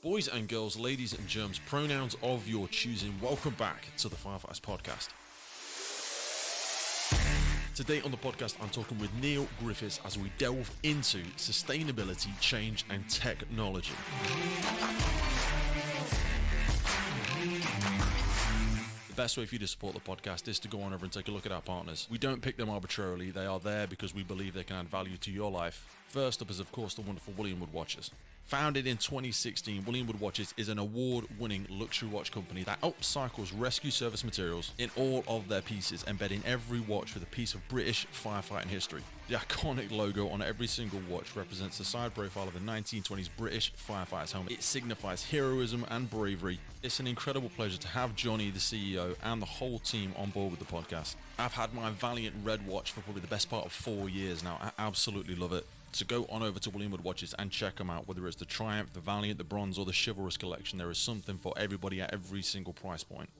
Boys and girls, ladies and germs, pronouns of your choosing, welcome back to the Firefighting podcast. Today on the podcast, I'm talking with Neil Griffiths as we delve into sustainability, change, and technology. The best way for you to support the podcast is to go on over and take a look at our partners. We don't pick them arbitrarily. They are there because we believe they can add value to your life. First up is, of course, the wonderful William Wood Watches. Founded in 2016, William Wood Watches is an award-winning luxury watch company that upcycles rescue service materials in all of their pieces, embedding every watch with a piece of British firefighting history. The iconic logo on every single watch represents the side profile of the 1920s British firefighter's helmet. It signifies heroism and bravery. It's an incredible pleasure to have Johnny, the CEO, and the whole team on board with the podcast. I've had my Valiant Red watch for probably the best part of 4 years now. I absolutely love it. So go on over to William Wood Watches and check them out, whether it's the Triumph, the Valiant, the Bronze, or the Chivalrous collection. There is something for everybody at every single price point.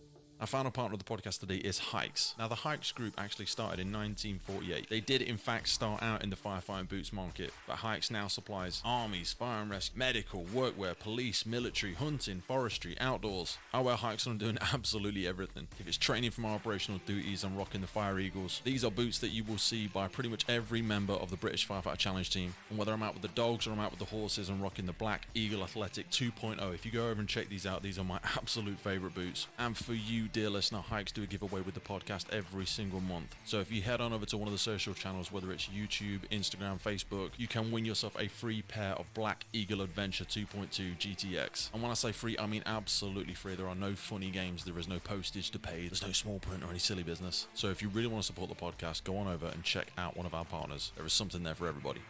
Our final partner of the podcast today is Hikes. Now, the Hikes group actually started in 1948. They did, in fact, start out in the firefighting boots market, but Hikes now supplies armies, fire and rescue, medical, workwear, police, military, hunting, forestry, outdoors. I wear Hikes and I'm doing absolutely everything. If it's training for my operational duties, I'm rocking the Fire Eagles. These are boots that you will see by pretty much every member of the British Firefighter Challenge team. And whether I'm out with the dogs or I'm out with the horses, I'm rocking the Black Eagle Athletic 2.0. If you go over and check these out, these are my absolute favorite boots. And for you, dear listener, Hikes do a giveaway with the podcast every single month. So if you head on over to one of the social channels, whether it's YouTube, Instagram, Facebook, you can win yourself a free pair of Black Eagle Adventure 2.2 GTX. And when I say free, I mean absolutely free. There are no funny games, there is no postage to pay, there's no small print or any silly business. So if you really want to support the podcast, go on over and check out one of our partners. There is something there for everybody.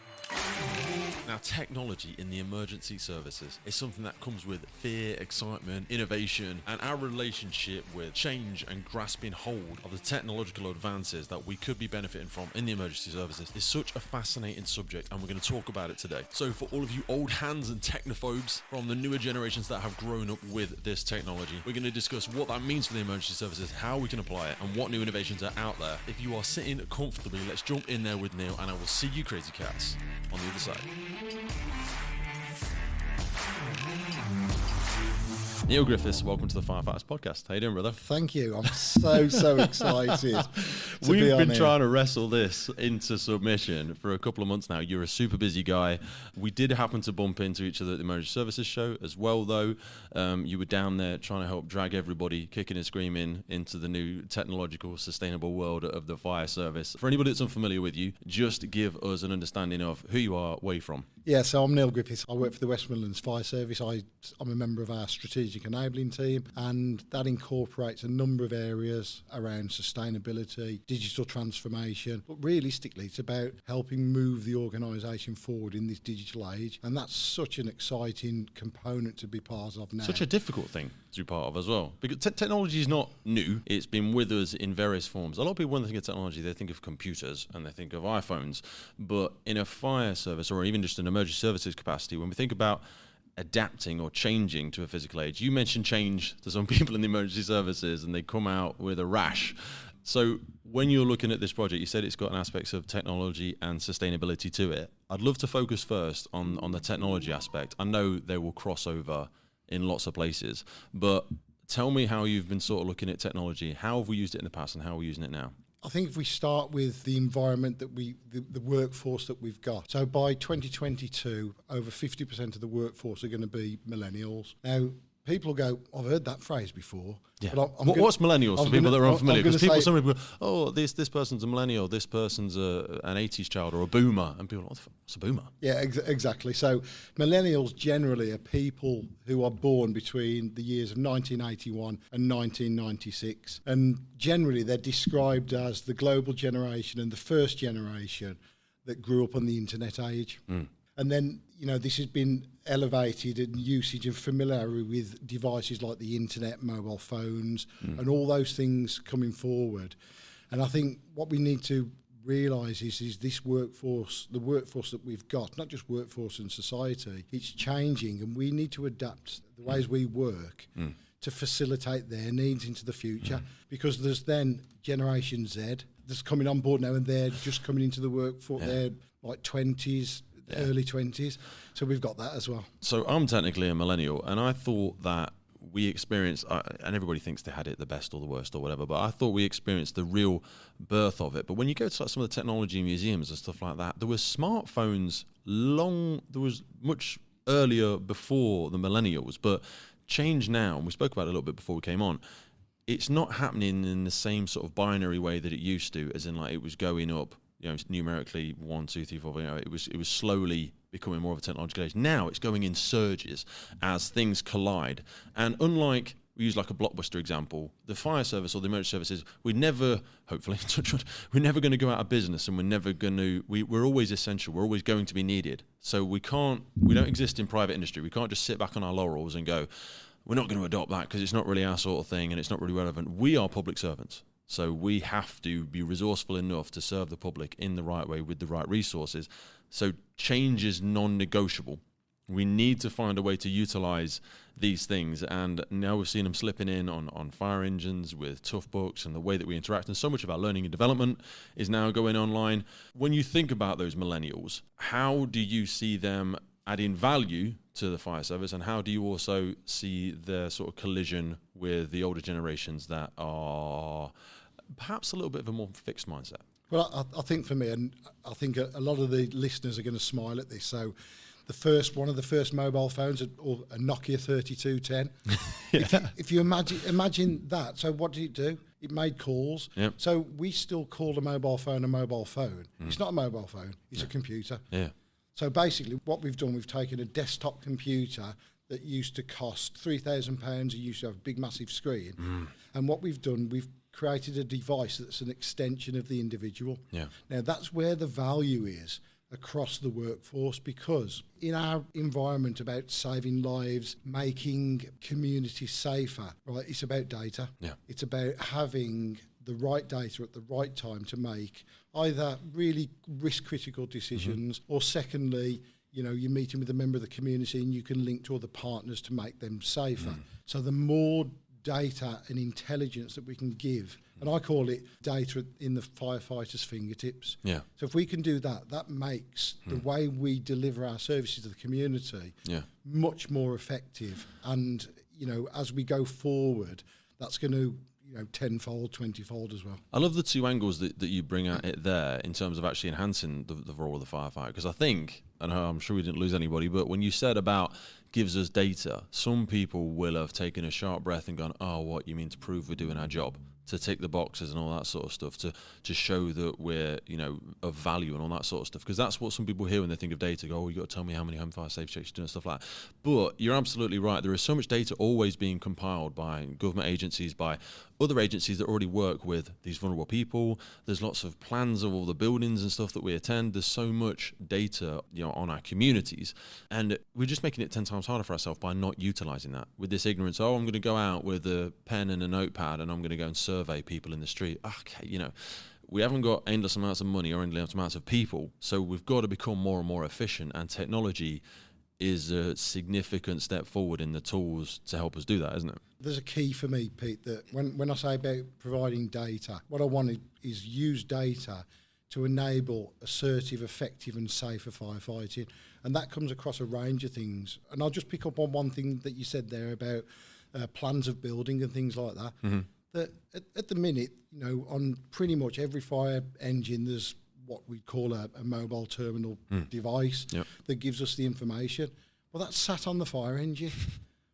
Now, technology in the emergency services is something that comes with fear, excitement, innovation, and our relationship with change and grasping hold of the technological advances that we could be benefiting from in the emergency services is such a fascinating subject, and we're going to talk about it today. So for all of you old hands and technophobes from the newer generations that have grown up with this technology, we're going to discuss what that means for the emergency services, how we can apply it, and what new innovations are out there. If you are sitting comfortably, let's jump in there with Neil, and I will see you crazy cats on the other side. Neil Griffiths, welcome to the Firefighters podcast. How you doing, brother? Thank you. I'm so excited. We've been trying to wrestle this into submission for a couple of months now. You're a super busy guy. We did happen to bump into each other at the Emergency Services show as well, though. You were down there trying to help drag everybody kicking and screaming into the new technological, sustainable world of the fire service. For anybody that's unfamiliar with you, just give us an understanding of who you are, where you're from. Yeah, so I'm Neil Griffiths. I work for the West Midlands Fire Service. I'm a member of our strategic enabling team, and that incorporates a number of areas around sustainability, digital transformation, but realistically it's about helping move the organisation forward in this digital age, and that's such an exciting component to be part of now. Such a difficult thing to be part of as well, because technology is not new. It's been with us in various forms. A lot of people, when they think of technology, they think of computers and they think of iPhones, but in a fire service or even just an emergency services capacity, when we think about adapting or changing to a physical age, you mentioned change to some people in the emergency services and they come out with a rash. So when you're looking at this project, you said it's got an aspects of technology and sustainability to it. I'd love to focus first on the technology aspect. I know they will cross over in lots of places, but tell me how you've been sort of looking at technology. How have we used it in the past and how are we using it now? I think if we start with the environment that the workforce that we've got. So by 2022, over 50% of the workforce are going to be millennials. Now, people go, I've heard that phrase before. Yeah. But what's millennials for people that are unfamiliar? Because some people go, oh, this person's a millennial, this person's an 80s child or a boomer. And people are like, what's a boomer? Yeah, exactly. So millennials generally are people who are born between the years of 1981 and 1996. And generally they're described as the global generation and the first generation that grew up on the internet age. And then, this has been elevated in usage and familiarity with devices like the internet, mobile phones, and all those things coming forward. And I think what we need to realise is this workforce, the workforce that we've got, not just workforce and society, it's changing, and we need to adapt the ways we work to facilitate their needs into the future, because there's then Generation Z that's coming on board now, and they're just coming into the workforce. They're like 20s, early 20s. So we've got that as well. So I'm technically a millennial, and I thought that we experienced, and everybody thinks they had it the best or the worst or whatever, but I thought we experienced the real birth of it. But when you go to like some of the technology museums and stuff like that, there were smartphones there was much earlier before the millennials, but change now, and we spoke about it a little bit before we came on, it's not happening in the same sort of binary way that it used to, as in like it was going up, numerically 1, 2, 3, 4, it was slowly becoming more of a technological age. Now it's going in surges as things collide. And unlike, we use like a Blockbuster example, the fire service or the emergency services, we're never going to go out of business, and we're always essential. We're always going to be needed. So we don't exist in private industry. We can't just sit back on our laurels and go, we're not going to adopt that because it's not really our sort of thing and it's not really relevant. We are public servants. So we have to be resourceful enough to serve the public in the right way with the right resources. So change is non-negotiable. We need to find a way to utilize these things. And now we've seen them slipping in on fire engines with tough books and the way that we interact. And so much of our learning and development is now going online. When you think about those millennials, how do you see them adding value to the fire service, and how do you also see their sort of collision with the older generations that are perhaps a little bit of a more fixed mindset? Well, I think for me, and I think a lot of the listeners are going to smile at this. So, one of the first mobile phones, or a Nokia 3210. Yeah. If you imagine that, so what did it do? It made calls. Yep. So we still call a mobile phone a mobile phone. It's not a mobile phone; it's a computer. Yeah. So basically, what we've done, we've taken a desktop computer that used to cost £3,000. It used to have a big, massive screen, and what we've done, we've created a device that's an extension of the individual. Yeah. Now, that's where the value is across the workforce, because in our environment about saving lives, making communities safer, right, it's about data. Yeah. It's about having the right data at the right time to make either really risk-critical decisions, or secondly, you're meeting with a member of the community and you can link to other partners to make them safer. So the more data and intelligence that we can give, and I call it data in the firefighters' fingertips. Yeah. So if we can do that, that makes the way we deliver our services to the community much more effective. And, as we go forward, that's going to tenfold, 20-fold as well. I love the two angles that you bring at it there in terms of actually enhancing the role of the firefighter, because I think, and I'm sure we didn't lose anybody, but when you said about gives us data, some people will have taken a sharp breath and gone, oh, what, you mean to prove we're doing our job? To tick the boxes and all that sort of stuff, to show that we're, of value and all that sort of stuff. Because that's what some people hear when they think of data, go, oh, you got to tell me how many home fire safety checks you're doing and stuff like that. But you're absolutely right. There is so much data always being compiled by government agencies, by other agencies that already work with these vulnerable people. There's lots of plans of all the buildings and stuff that we attend. There's so much data, on our communities. And we're just making it 10 times harder for ourselves by not utilizing that with this ignorance. Oh, I'm going to go out with a pen and a notepad and I'm going to go and survey people in the street. Okay, we haven't got endless amounts of money or endless amounts of people, so we've got to become more and more efficient, and technology is a significant step forward in the tools to help us do that, isn't it? There's a key for me, Pete, that when I say about providing data, what I want is use data to enable assertive, effective and safer firefighting, and that comes across a range of things. And I'll just pick up on one thing that you said there about plans of building and things like that. Mm-hmm. That at the minute, on pretty much every fire engine, there's what we call a mobile terminal device that gives us the information. Well, that's sat on the fire engine,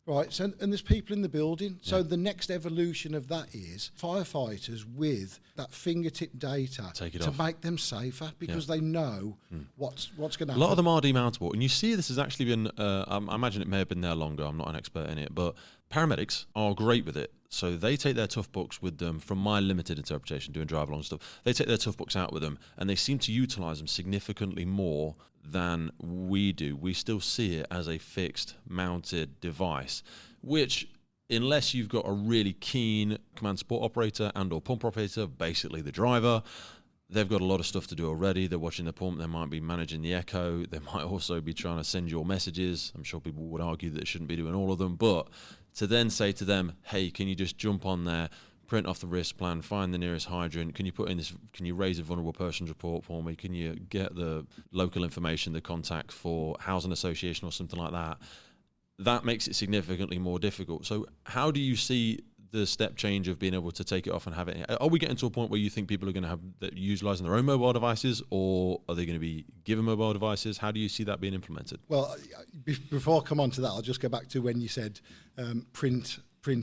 right? So, and there's people in the building. So the next evolution of that is firefighters with that fingertip data to make them safer, because they know what's going to happen. A lot of them are demountable, and you see this has actually been, I imagine it may have been there longer, I'm not an expert in it, but paramedics are great with it. So they take their tough books with them, from my limited interpretation, doing drive-along stuff, they take their tough books out with them, and they seem to utilise them significantly more than we do. We still see it as a fixed, mounted device, which, unless you've got a really keen command support operator and or pump operator, basically the driver, they've got a lot of stuff to do already. They're watching the pump, they might be managing the echo, they might also be trying to send your messages. I'm sure people would argue that it shouldn't be doing all of them, but to then say to them, hey, can you just jump on there, print off the risk plan, find the nearest hydrant. Can you put in this? Can you raise a vulnerable persons report for me? Can you get the local information, the contact for housing association or something like that? That makes it significantly more difficult. So how do you see the step change of being able to take it off and have it? Are we getting to a point where you think people are going to have that utilizing their own mobile devices, or are they going to be given mobile devices? How do you see that being implemented? Well, before I come on to that, I'll just go back to when you said print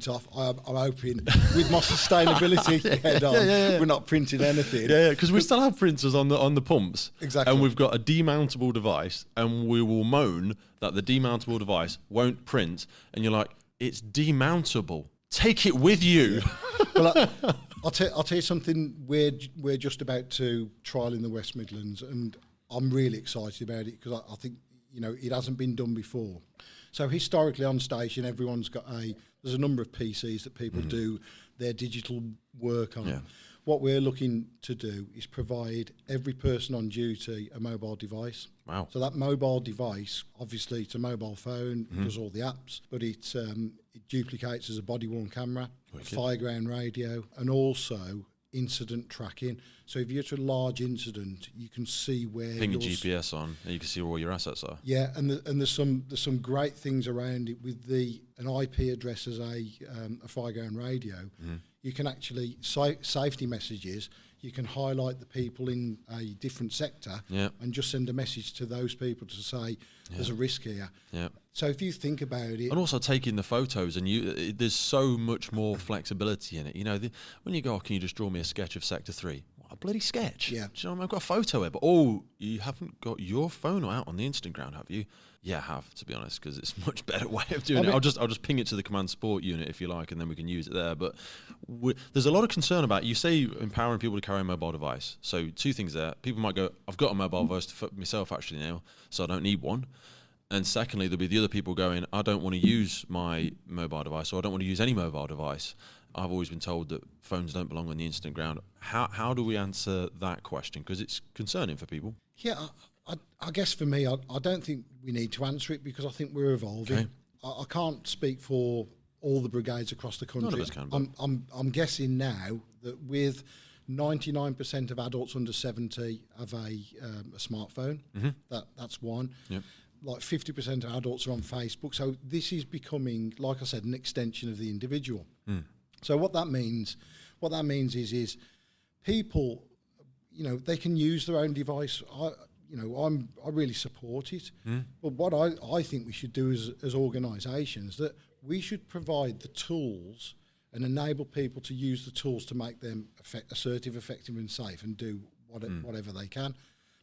off. I'm hoping with my sustainability head on, we're not printing anything. Yeah, because we still have printers on the pumps. Exactly. And we've got a demountable device, and we will moan that the demountable device won't print, and you're like, it's demountable. Take it with you. Yeah. Well, I'll tell you something. We're just about to trial in the West Midlands, and I'm really excited about it because I think it hasn't been done before. So historically on station, everyone's got there's a number of PCs that people do their digital work on. Yeah. What we're looking to do is provide every person on duty a mobile device. Wow. So that mobile device, obviously it's a mobile phone, it does all the apps, but it duplicates as a body-worn camera, a fireground radio, and also incident tracking. So if you're at a large incident, you can see where ping a GPS on, and you can see where all your assets are. Yeah, and there's some great things around it with an IP address as a fireground radio. You can actually safety messages. You can highlight the people in a different sector and just send a message to those people to say there's a risk here. Yeah. So if you think about it, and also taking the photos, and there's so much more flexibility in it. When you go, can you just draw me a sketch of Sector 3? What a bloody sketch! Yeah. Do you know what I mean? I've got a photo here, but you haven't got your phone out on the instant ground, have you? Yeah, I have, to be honest, because it's a much better way of doing it. I'll just ping it to the command support unit if you like, and then we can use it there. But there's a lot of concern about, you say, empowering people to carry a mobile device. So two things there. People might go, I've got a mobile device for myself actually now, so I don't need one. And secondly, there'll be the other people going, I don't want to use my mobile device, or I don't want to use any mobile device. I've always been told that phones don't belong on the instant ground. How do we answer that question? Because it's concerning for people. Yeah, I guess for me, I don't think we need to answer it because I think we're evolving. Okay. I can't speak for all the brigades across the country. None of us can. I'm guessing now that with 99% of adults under 70 have a smartphone. That's one. Yep. Like 50% of adults are on Facebook. So this is becoming, like I said, an extension of the individual. So what that means is people, they can use their own device. I really support it. But what I think we should do as organisations, that we should provide the tools and enable people to use the tools to make them assertive, effective and safe, and do whatever they can.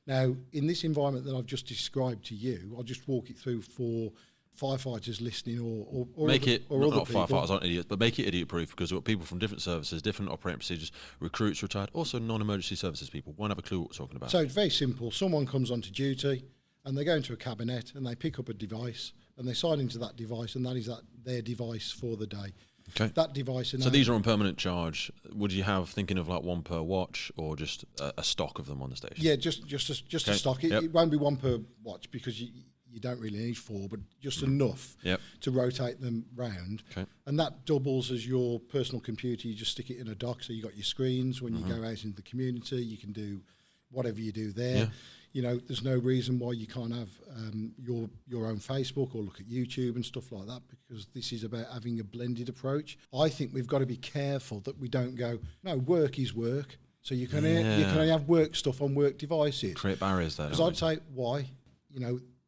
Now, in this environment that I've just described to you, I'll just walk it through for firefighters listening or make other, it, or not other people. Firefighters aren't idiots, but make it idiot-proof, because we've got people from different services, different operating procedures, recruits, retired, also non-emergency services people won't have a clue what we're talking about. So it's very simple. Someone comes onto duty and they go into a cabinet and they pick up a device and they sign into that device, and that is their device for the day. Okay. That device. So these are on permanent charge. Would you have, thinking of like one per watch, or just a stock of them on the station? Yeah, just a stock. It won't be one per watch because you don't really need four, but just enough to rotate them round. Okay. And that doubles as your personal computer. You just stick it in a dock, so you got your screens. When you go out into the community, you can do whatever you do there. Yeah. There's no reason why you can't have your own Facebook or look at YouTube and stuff like that, because this is about having a blended approach. I think we've got to be careful that we don't go, no, work is work. So you can only have work stuff on work devices. Create barriers there. Because I'd say, why?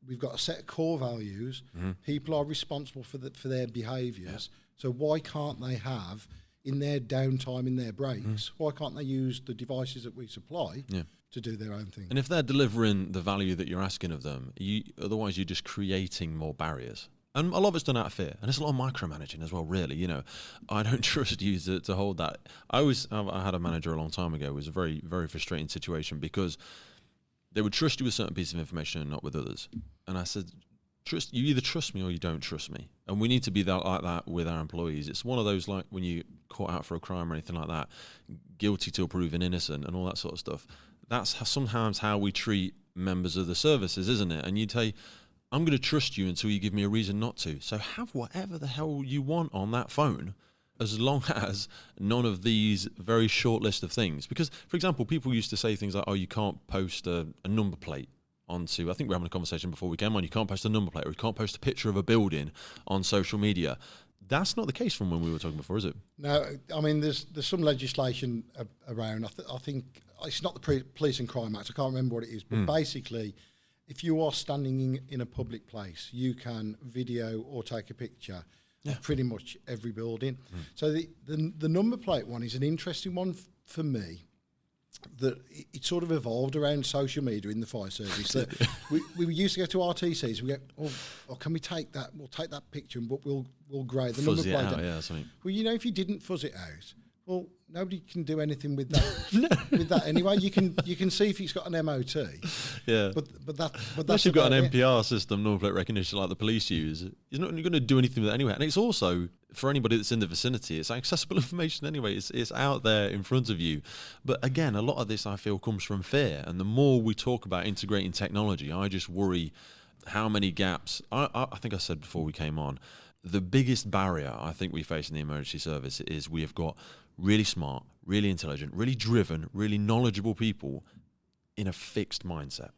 We've got a set of core values. People are responsible for their behaviours. Yeah. So why can't they have, in their downtime, in their breaks, why can't they use the devices that we supply to do their own thing? And if they're delivering the value that you're asking of them, otherwise you're just creating more barriers. And a lot of it's done out of fear. And it's a lot of micromanaging as well, really. I don't trust you to hold that. I had a manager a long time ago. It was a very, very frustrating situation, because they would trust you with certain pieces of information and not with others. And I said, you either trust me or you don't trust me. And we need to be like that with our employees. It's one of those, like when you caught out for a crime or anything like that, guilty till proven innocent and all that sort of stuff. That's sometimes how we treat members of the services, isn't it? And you'd say, I'm going to trust you until you give me a reason not to. So have whatever the hell you want on that phone, as long as none of these very short list of things. Because, for example, people used to say things like, oh, you can't post a number plate onto, I think we were having a conversation before we came on, you can't post a number plate, or you can't post a picture of a building on social media. That's not the case from when we were talking before, is it? No, I mean, there's some legislation around. I think it's not the Police and Crime Act. I can't remember what it is, but basically, if you are standing in a public place, you can video or take a picture of pretty much every building. So the number plate one is an interesting one for me. That it sort of evolved around social media in the fire service. That we used to go to RTCs. We go, oh, can we take that? We'll take that picture, but we'll grade the number plate out. Something. Well, if you didn't fuzz it out, well, nobody can do anything with that. With that anyway, you can see if it's got an MOT. Yeah, but unless you've got an NPR system, number plate recognition, like the police use, you're not going to do anything with it anyway. And it's also, for anybody that's in the vicinity, it's accessible information anyway. It's out there in front of you. But again, a lot of this I feel comes from fear. And the more we talk about integrating technology, I just worry how many gaps. I think I said before we came on, the biggest barrier I think we face in the emergency service is we have got really smart, really intelligent, really driven, really knowledgeable people in a fixed mindset.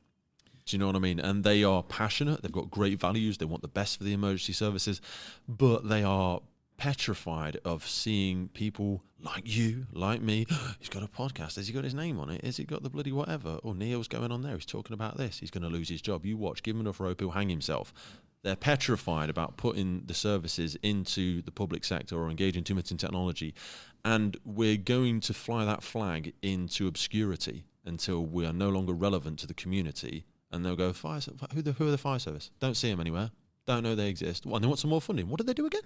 Do you know what I mean? And they are passionate, they've got great values, they want the best for the emergency services, but they are petrified of seeing people like you, like me. He's got a podcast, has he got his name on it? Has he got the bloody whatever? Oh, Neil's going on there, he's talking about this, he's going to lose his job. You watch, give him enough rope, he'll hang himself. They're petrified about putting the services into the public sector or engaging too much in technology. And we're going to fly that flag into obscurity until we are no longer relevant to the community. And they'll go, who are the fire service? Don't see them anywhere. Don't know they exist. Well, and they want some more funding. What do they do again?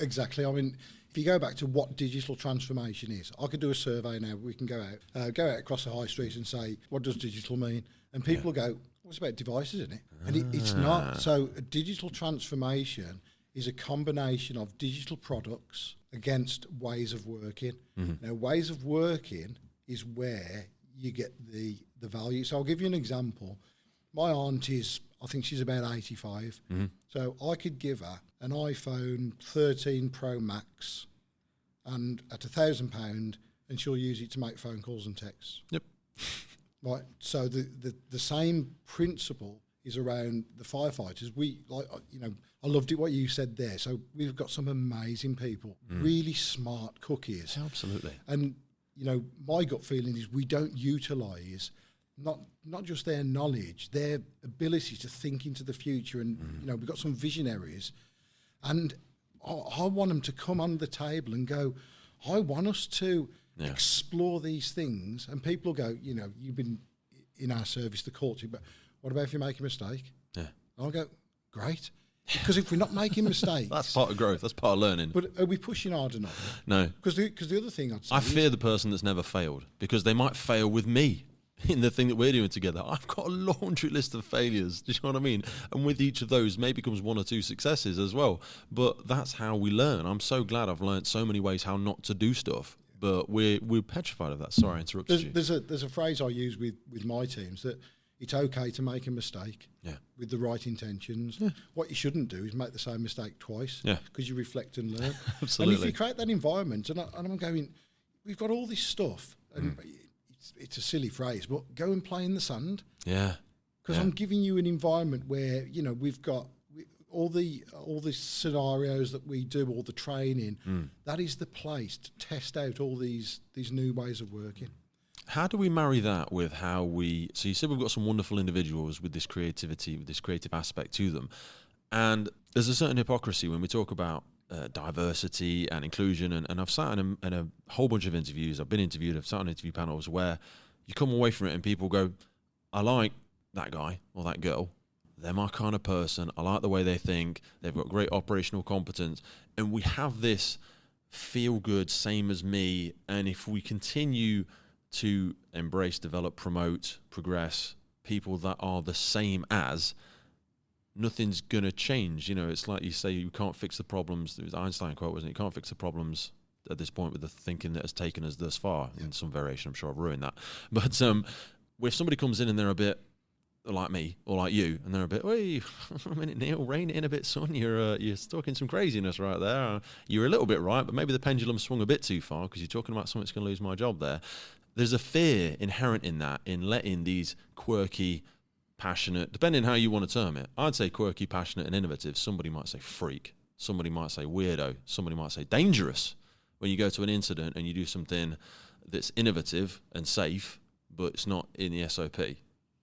Exactly. I mean, if you go back to what digital transformation is, I could do a survey now. We can go out across the high street and say, what does digital mean? And people go, well, it's about devices, isn't it? And it's not. So a digital transformation is a combination of digital products against ways of working. Now, ways of working is where you get the value. So I'll give you an example. My aunt I think she's about 85. So I could give her an iPhone 13 Pro Max and at £1,000, and she'll use it to make phone calls and texts. Yep. Right. So the same principle is around the firefighters. I loved it what you said there. So we've got some amazing people, really smart cookies. Absolutely. And my gut feeling is we don't utilise not just their knowledge, their ability to think into the future. And we've got some visionaries, and I want them to come on the table and go, I want us to explore these things. And people go, you've been in our service, the culture, but what about if you make a mistake? Yeah. And I'll go, great. Because if we're not making mistakes... That's part of growth, that's part of learning. But are we pushing hard enough? No. Because the other thing I'd say I fear the person that's never failed, because they might fail with me in the thing that we're doing together. I've got a laundry list of failures, do you know what I mean? And with each of those maybe comes one or two successes as well. But that's how we learn. I'm so glad I've learned so many ways how not to do stuff. But we're petrified of that. Sorry, I interrupted you. There's a phrase I use with my teams that it's okay to make a mistake with the right intentions. Yeah. What you shouldn't do is make the same mistake twice because you reflect and learn. Absolutely. And if you create that environment, and I'm going, we've got all this stuff, and it's a silly phrase, but go and play in the sand. Yeah. Because I'm giving you an environment where, we've got all the scenarios that we do, all the training, that is the place to test out all these new ways of working. How do we marry that with how so you said we've got some wonderful individuals with this creativity, with this creative aspect to them. And there's a certain hypocrisy when we talk about diversity and inclusion. And I've sat in a whole bunch of interviews. I've been interviewed. I've sat on interview panels where you come away from it and people go, I like that guy or that girl. They're my kind of person. I like the way they think. They've got great operational competence. And we have this feel good, same as me. And if we continue to embrace, develop, promote, progress people that are the same as, nothing's going to change. It's like you say, you can't fix the problems. It was Einstein quote, wasn't it? You can't fix the problems at this point with the thinking that has taken us thus far. In some variation, I'm sure I've ruined that. But if somebody comes in and they're a bit like me or like you, and they're a bit, wait a minute, Neil, rein it in a bit, son. You're talking some craziness right there. You're a little bit right, but maybe the pendulum swung a bit too far because you're talking about something that's going to lose my job there. There's a fear inherent in that, in letting these quirky, passionate, depending how you want to term it. I'd say quirky, passionate, and innovative. Somebody might say freak. Somebody might say weirdo. Somebody might say dangerous. When you go to an incident and you do something that's innovative and safe, but it's not in the SOP,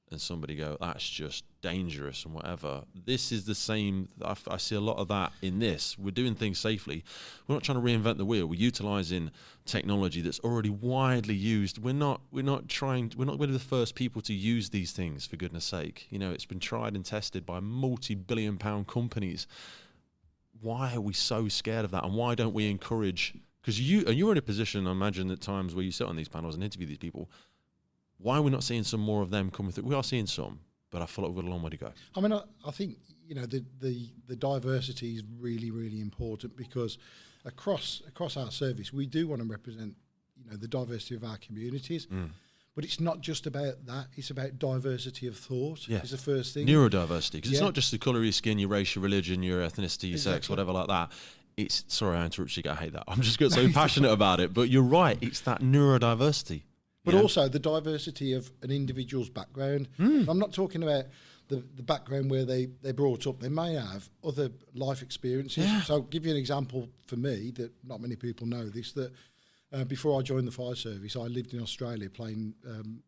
and somebody go, that's just dangerous and whatever. This is the same. I see a lot of that in this. We're doing things safely. We're not trying to reinvent the wheel. We're utilizing technology that's already widely used. We're not going to be the first people to use these things, for goodness sake. You know, it's been tried and tested by multi-billion-pound companies. Why are we so scared of that? And why don't we encourage? Because you're in a position, I imagine, at times where you sit on these panels and interview these people. Why are we not seeing some more of them coming through? We are seeing some, but I feel like we've got a long way to go. I mean, I think, you know, the diversity is really, really important, because across our service, we do want to represent, you know, the diversity of our communities. But it's not just about that. It's about diversity of thought. Yeah. Is the first thing. Neurodiversity, because it's not just the colour of your skin, your race, your religion, your ethnicity, your sex, whatever like that. It's, sorry, I interrupt you, I hate that. I'm just getting so passionate about it. But you're right, it's that neurodiversity. But also the diversity of an individual's background. I'm not talking about the background where they brought up. They may have other life experiences. Yeah. So I'll give you an example for me that not many people know this, that before I joined the fire service, I lived in Australia playing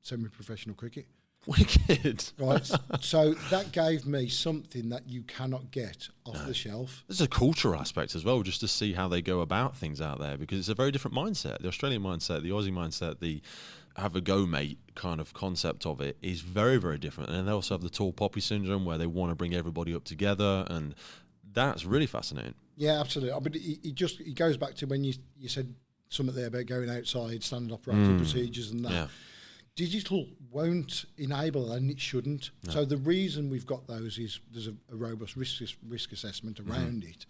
semi-professional cricket. Wicked. Right. So that gave me something that you cannot get off the shelf. There's a cultural aspect as well, just to see how they go about things out there, because it's a very different mindset. The Australian mindset, the Aussie mindset, the have a go mate kind of concept of it is very, very different. And they also have the tall poppy syndrome, where they want to bring everybody up together, and that's really fascinating. Yeah, absolutely. I mean, it goes back to when you said something there about going outside, standard operating procedures and that. Yeah. Digital won't enable that, and it shouldn't. No. So the reason we've got those is there's a robust risk assessment around it.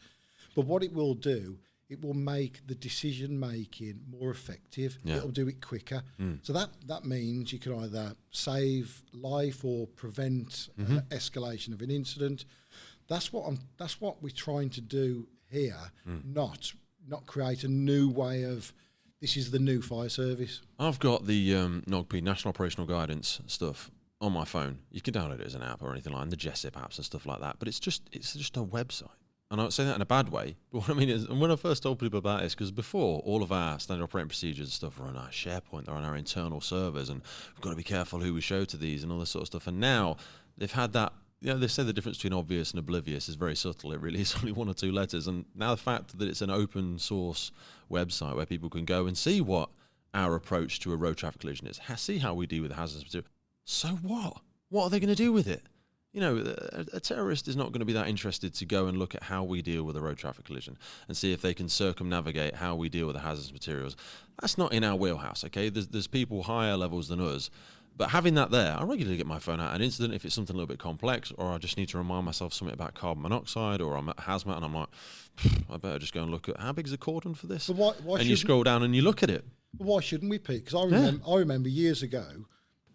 But what it will do, it will make the decision making more effective. Yeah. It'll do it quicker. So that means you can either save life or prevent escalation of an incident. That's what we're trying to do here. Not create a new way of. This is the new fire service. I've got the NOGP, National Operational Guidance stuff, on my phone. You can download it as an app or anything like that, and the JESIP apps and stuff like that. But it's just a website. And I don't say that in a bad way. But what I mean is, and when I first told people about this, because before, all of our standard operating procedures and stuff were on our SharePoint, they're on our internal servers, and we've got to be careful who we show to these and all this sort of stuff. And now they've had that. You know, they say the difference between obvious and oblivious is very subtle. It really is only one or two letters. And now the fact that it's an open source website where people can go and see what our approach to a road traffic collision is, see how we deal with hazardous material. So what? What are they going to do with it? You know, a terrorist is not going to be that interested to go and look at how we deal with a road traffic collision and see if they can circumnavigate how we deal with the hazardous materials. That's not in our wheelhouse, okay? There's people higher levels than us. But having that there, I regularly get my phone out an incident if it's something a little bit complex, or I just need to remind myself something about carbon monoxide, or I'm at hazmat and I'm like, I better just go and look at how big is the cordon for this. Why and you scroll down and you look at it. Well, why shouldn't we, Pete? Because I remember years ago,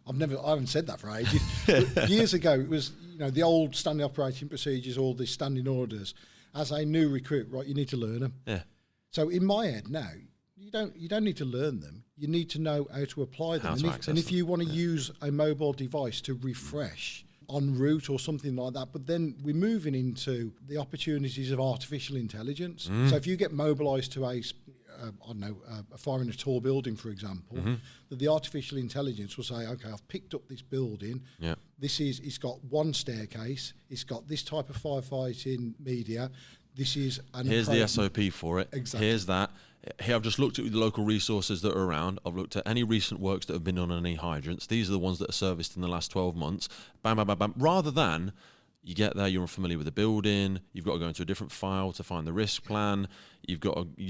I haven't said that for ages. But years ago, it was, you know, the old standing operating procedures, all the standing orders. As a new recruit, right, you need to learn them. Yeah. So in my head now, you don't need to learn them. You need to know how to apply them. And if you want to use a mobile device to refresh en route or something like that, but then we're moving into the opportunities of artificial intelligence. So if you get mobilised to a fire in a tall building, for example, that the artificial intelligence will say, okay, I've picked up this building. Yeah. It's got one staircase. It's got this type of firefighting media. Here's the SOP for it. Exactly. Here's that. Here, I've just looked at the local resources that are around. I've looked at any recent works that have been done on any hydrants. These are the ones that are serviced in the last 12 months. Bam, bam, bam, bam. Rather than you get there, you're unfamiliar with the building, you've got to go into a different file to find the risk plan, your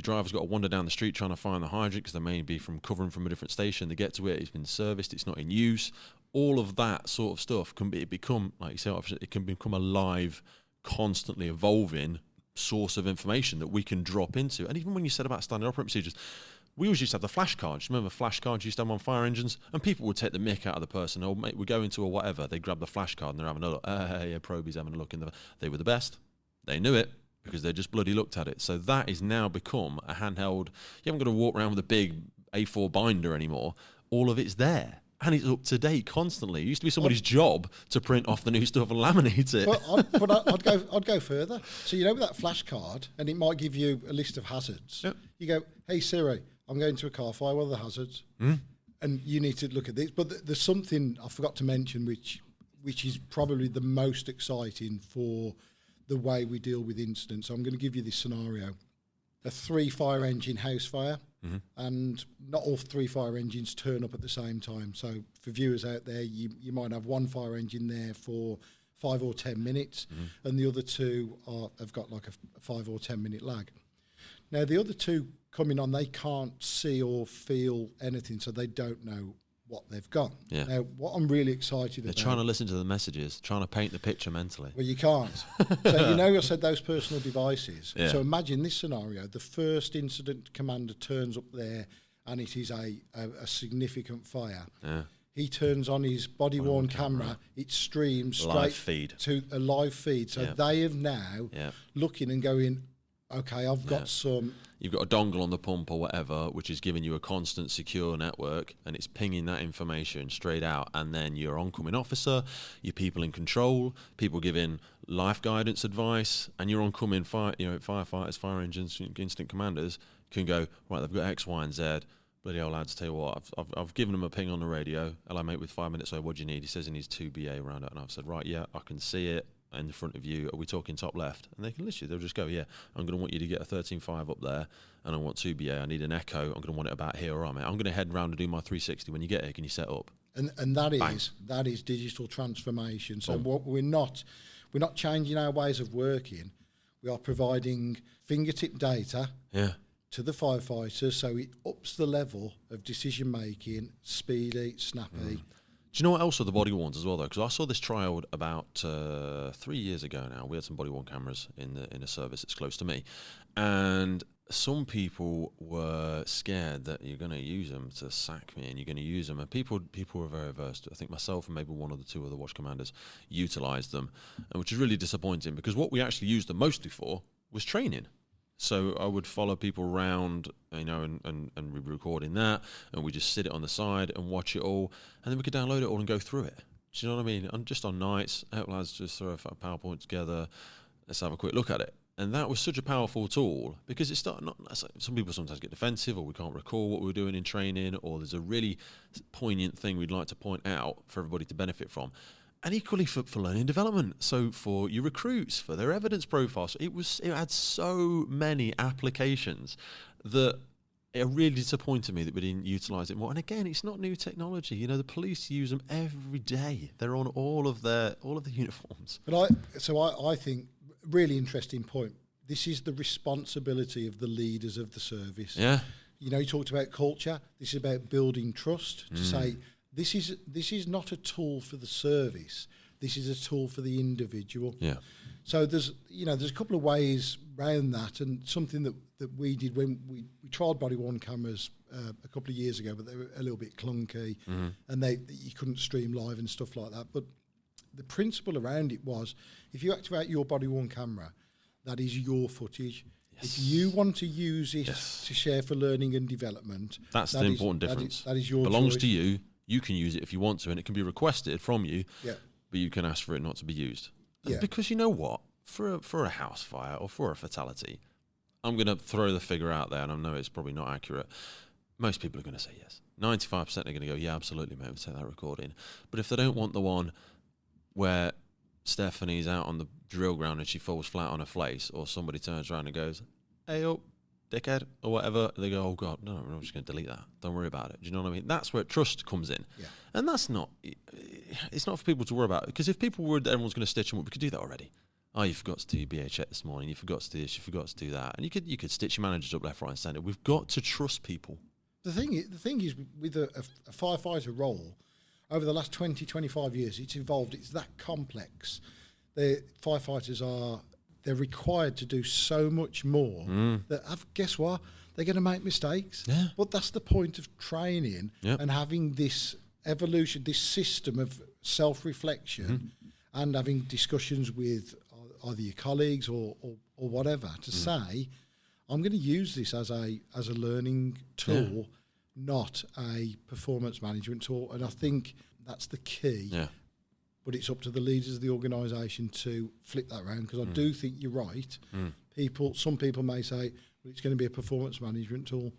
driver's got to wander down the street trying to find the hydrant because they may be covering from a different station. They get to it, it's been serviced, it's not in use. All of that sort of stuff can become, like you say, it can become a live, constantly evolving source of information that we can drop into. And even when you said about standard operating procedures, we always used to have the flash cards. Remember flash cards used to have on fire engines? And people would take the mick out of the person. Oh, mate, we're going to or whatever. They grab the flash card and they're having a look. Yeah, Proby's having a look. They were the best. They knew it because they just bloody looked at it. So that is now become a handheld. You haven't got to walk around with a big A4 binder anymore. All of it's there. And it's up to date constantly. It used to be somebody's job to print off the new stuff and laminate it. But I'd go further. So, with that flash card, and it might give you a list of hazards. Yep. You go, hey, Siri, I'm going to a car fire. What are the hazards? And you need to look at this. But there's something I forgot to mention, which is probably the most exciting for the way we deal with incidents. So I'm going to give you this scenario. A 3 fire engine house fire. And not all 3 fire engines turn up at the same time. So for viewers out there, you might have 1 fire engine there for 5 or 10 minutes, and the other 2 have got like a 5 or 10 minute lag. Now the other 2 coming on, they can't see or feel anything, so they don't know what they've got. Yeah. Now what I'm really excited about... They're trying to listen to the messages, trying to paint the picture mentally. Well, you can't. So I said those personal devices. Yeah. So imagine this scenario. The first incident commander turns up there and it is a significant fire. Yeah. He turns on his body-worn camera. It streams straight to a live feed. So they are now looking and going, okay, I've got some... You've got a dongle on the pump or whatever, which is giving you a constant secure network, and it's pinging that information straight out. And then your oncoming officer, your people in control, people giving life guidance advice, and your oncoming firefighters, fire engines, instant commanders can go, right, they've got X, Y, and Z. Bloody hell, lads, tell you what, I've given him a ping on the radio. Hello, mate, with 5 minutes, so what do you need? He says he needs 2 BA around it. And I've said, right, yeah, I can see it in front of you. Are we talking top left? And they can literally, they'll just go, yeah, I'm going to want you to get a 13.5 up there, and I want 2 BA. I need an echo. I'm going to want it about here. All right, mate, I'm going to head round and do my 360. When you get here, can you set up? And that is digital transformation. So what we're not changing our ways of working. We are providing fingertip data to the firefighters, so it ups the level of decision making, speedy, snappy. Do you know what else are the body worns as well, though? Because I saw this trialled about 3 years ago now. We had some body worn cameras in a service that's close to me, and some people were scared that you're going to use them to sack me, and you're going to use them. And people were very averse to it. I think myself and maybe one or the 2 other watch commanders utilised them, and which is really disappointing because what we actually used them mostly for was training. So I would follow people around, and we'd be recording that, and we just sit it on the side and watch it all, and then we could download it all and go through it. Do you know what I mean? Just on nights, lads, just throw a PowerPoint together, let's have a quick look at it. And that was such a powerful tool because it's not. Some people sometimes get defensive, or we can't recall what we were doing in training, or there's a really poignant thing we'd like to point out for everybody to benefit from. And equally for learning development, so for your recruits, for their evidence profiles, it had so many applications that it really disappointed me that we didn't utilise it more. And again, it's not new technology. The police use them every day. They're on all of the uniforms. But I think really interesting point. This is the responsibility of the leaders of the service. Yeah. You talked about culture. This is about building trust to say. This is not a tool for the service. This is a tool for the individual. Yeah. So there's a couple of ways around that, and something that we did when we trialled body-worn cameras a couple of years ago, but they were a little bit clunky, and you couldn't stream live and stuff like that. But the principle around it was, if you activate your body-worn camera, that is your footage. Yes. If you want to use it to share for learning and development, that's the important difference. That is your belongs choice. To you. You can use it if you want to, and it can be requested from you, but you can ask for it not to be used. Yeah. Because you know what? For a house fire or for a fatality, I'm going to throw the figure out there, and I know it's probably not accurate. Most people are going to say yes. 95% are going to go, yeah, absolutely, mate, we'll take that recording. But if they don't want the one where Stephanie's out on the drill ground and she falls flat on her face, or somebody turns around and goes, hey, oh, dickhead, or whatever, they go, oh God, no, I'm just going to delete that. Don't worry about it. Do you know what I mean? That's where trust comes in. Yeah. And it's not for people to worry about. Because if people were, everyone's going to stitch them up, we could do that already. Oh, you forgot to do your BA check this morning, you forgot to do this, you forgot to do that. And you could stitch your managers up left, right and centre. We've got to trust people. The thing is with a firefighter role, over the last 20, 25 years, it's evolved. It's that complex. The firefighters are they're required to do so much more that, guess what? They're going to make mistakes. Yeah. But that's the point of training and having this evolution, this system of self-reflection and having discussions with either your colleagues or whatever to say, I'm going to use this as a learning tool, not a performance management tool. And I think that's the key. Yeah. But it's up to the leaders of the organisation to flip that around, because I do think you're right. Some people may say, well, it's going to be a performance management tool.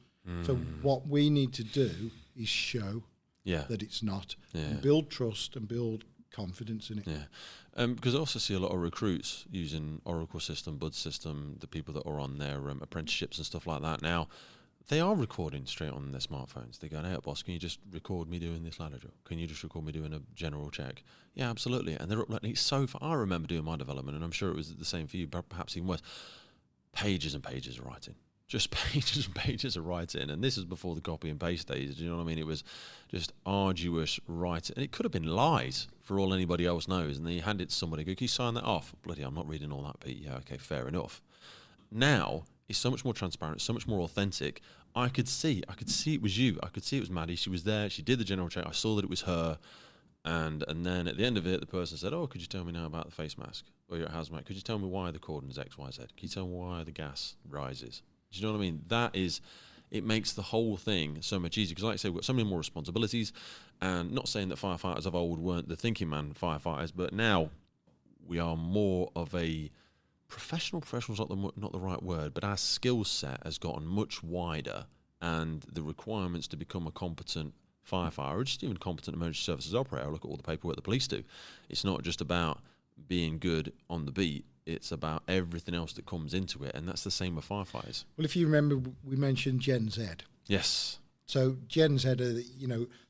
So what we need to do is show that it's not, and build trust and build confidence in it. Yeah, because I also see a lot of recruits using Oracle system, Bud system, the people that are on their apprenticeships and stuff like that now. They are recording straight on their smartphones. They go, hey, boss, can you just record me doing this ladder drill? Can you just record me doing a general check? Yeah, absolutely. And they're uploading it so far. I remember doing my development, and I'm sure it was the same for you, but perhaps even worse. Pages and pages of writing. Just pages and pages of writing. And this is before the copy and paste days. Do you know what I mean? It was just arduous writing. And it could have been lies for all anybody else knows. And then you hand it to somebody, go, can you sign that off? Bloody, I'm not reading all that, Pete. Yeah, okay, fair enough. Now, it's so much more transparent, so much more authentic. I could see it was you. I could see it was Maddie. She was there. She did the general check. I saw that it was her. And then at the end of it, the person said, oh, could you tell me now about the face mask? Or your hazmat? Could you tell me why the cordon is X, Y, Z? Can you tell me why the gas rises? Do you know what I mean? It makes the whole thing so much easier. Because like I say, we've got so many more responsibilities. And not saying that firefighters of old weren't the thinking man firefighters, but now we are more of a professional's not the right word, but our skill set has gotten much wider, and the requirements to become a competent firefighter, or just even competent emergency services operator, look at all the paperwork the police do. It's not just about being good on the beat, it's about everything else that comes into it, and that's the same with firefighters. Well, if you remember, we mentioned Gen Z. Yes. So Gen Z,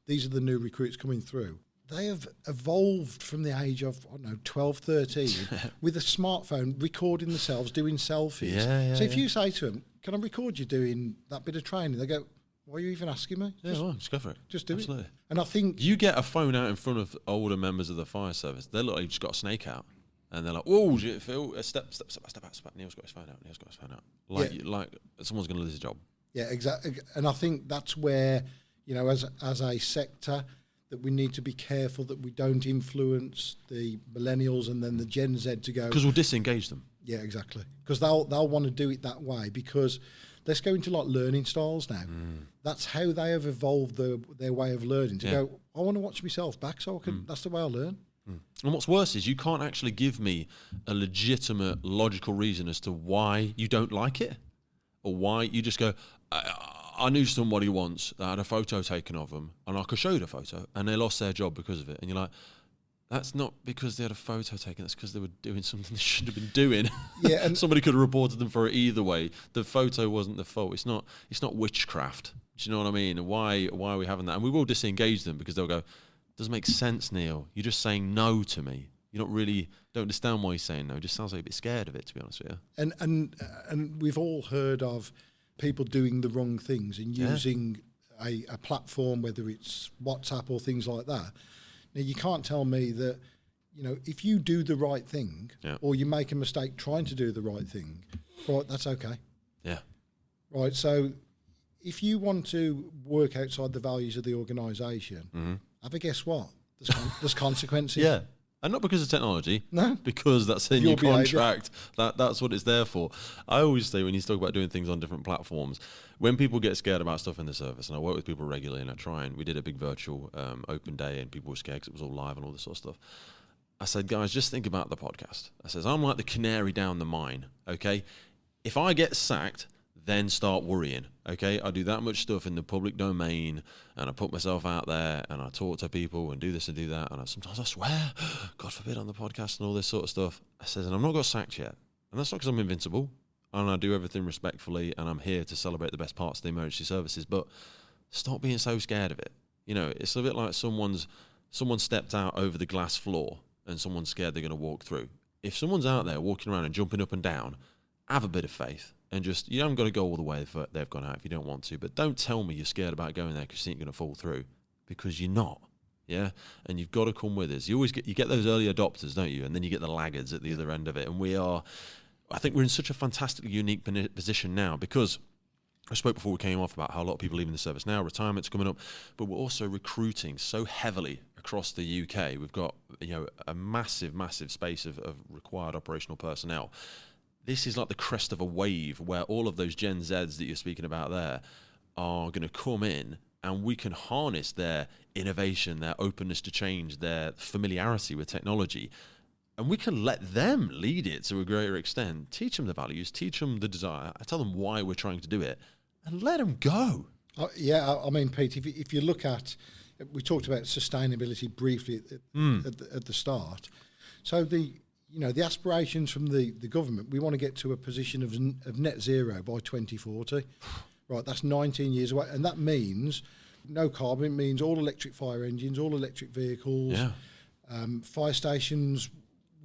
these are the new recruits coming through. They have evolved from the age of, 12, 13, with a smartphone, recording themselves, doing selfies. So if you say to them, can I record you doing that bit of training? They go, why are you even asking me? Just go for it. Just do Absolutely. it. And I think... You get a phone out in front of older members of the fire service, they look like you've just got a snake out. And they're like, whoa, Phil, step out. Neil's got his phone out. Like someone's going to lose his job. Yeah, exactly. And I think that's where, as a sector, that we need to be careful that we don't influence the millennials and then the Gen Z to go... Because we'll disengage them. Yeah, exactly. Because they'll want to do it that way, because let's go into like learning styles now. That's how they have evolved their way of learning, to go, I want to watch myself back so I can... That's the way I learn. And what's worse is you can't actually give me a legitimate, logical reason as to why you don't like it, or why you just go, I knew somebody once that had a photo taken of them, and I could show you the photo, and they lost their job because of it. And you're like, that's not because they had a photo taken, that's because they were doing something they shouldn't have been doing. Yeah, and somebody could have reported them for it either way. The photo wasn't the fault. It's not witchcraft. Do you know what I mean? And why are we having that? And we will disengage them, because they'll go, doesn't make sense, Neil. You're just saying no to me. You don't understand why you're saying no. It just sounds like a bit scared of it, to be honest with you. And we've all heard of people doing the wrong things and using a platform, whether it's WhatsApp or things like that. Now, you can't tell me that, if you do the right thing or you make a mistake trying to do the right thing, right, that's okay. Yeah. Right, so if you want to work outside the values of the organisation, have a guess what? There's consequences. Yeah. And not because of technology. No. Because that's in your contract. That's what it's there for. I always say, when you talk about doing things on different platforms, when people get scared about stuff in the service, and I work with people regularly, and we did a big virtual open day, and people were scared because it was all live and all this sort of stuff. I said, guys, just think about the podcast. I says, I'm like the canary down the mine, okay? If I get sacked, then start worrying, okay? I do that much stuff in the public domain, and I put myself out there, and I talk to people and do this and do that, and sometimes I swear, God forbid, on the podcast and all this sort of stuff. I says, and I'm not got sacked yet. And that's not because I'm invincible, and I do everything respectfully, and I'm here to celebrate the best parts of the emergency services, but stop being so scared of it. It's a bit like someone stepped out over the glass floor, and someone's scared they're going to walk through. If someone's out there walking around and jumping up and down, have a bit of faith. And just, you haven't got to go all the way they've gone out if you don't want to. But don't tell me you're scared about going there because you think you're going to fall through, because you're not. Yeah? And you've got to come with us. You get those early adopters, don't you? And then you get the laggards at the other end of it. And we are I think we're in such a fantastically unique position now, because I spoke before we came off about how a lot of people leaving the service now, retirement's coming up, but we're also recruiting so heavily across the UK. We've got, a massive, massive space of required operational personnel. This is like the crest of a wave where all of those Gen Zs that you're speaking about there are going to come in, and we can harness their innovation, their openness to change, their familiarity with technology, and we can let them lead it to a greater extent, teach them the values, teach them the desire, tell them why we're trying to do it, and let them go. I mean, Pete, if you look at, we talked about sustainability briefly at the start. So the aspirations from the government, we want to get to a position of net zero by 2040. Right, that's 19 years away, and that means no carbon. It means all electric fire engines, all electric vehicles, fire stations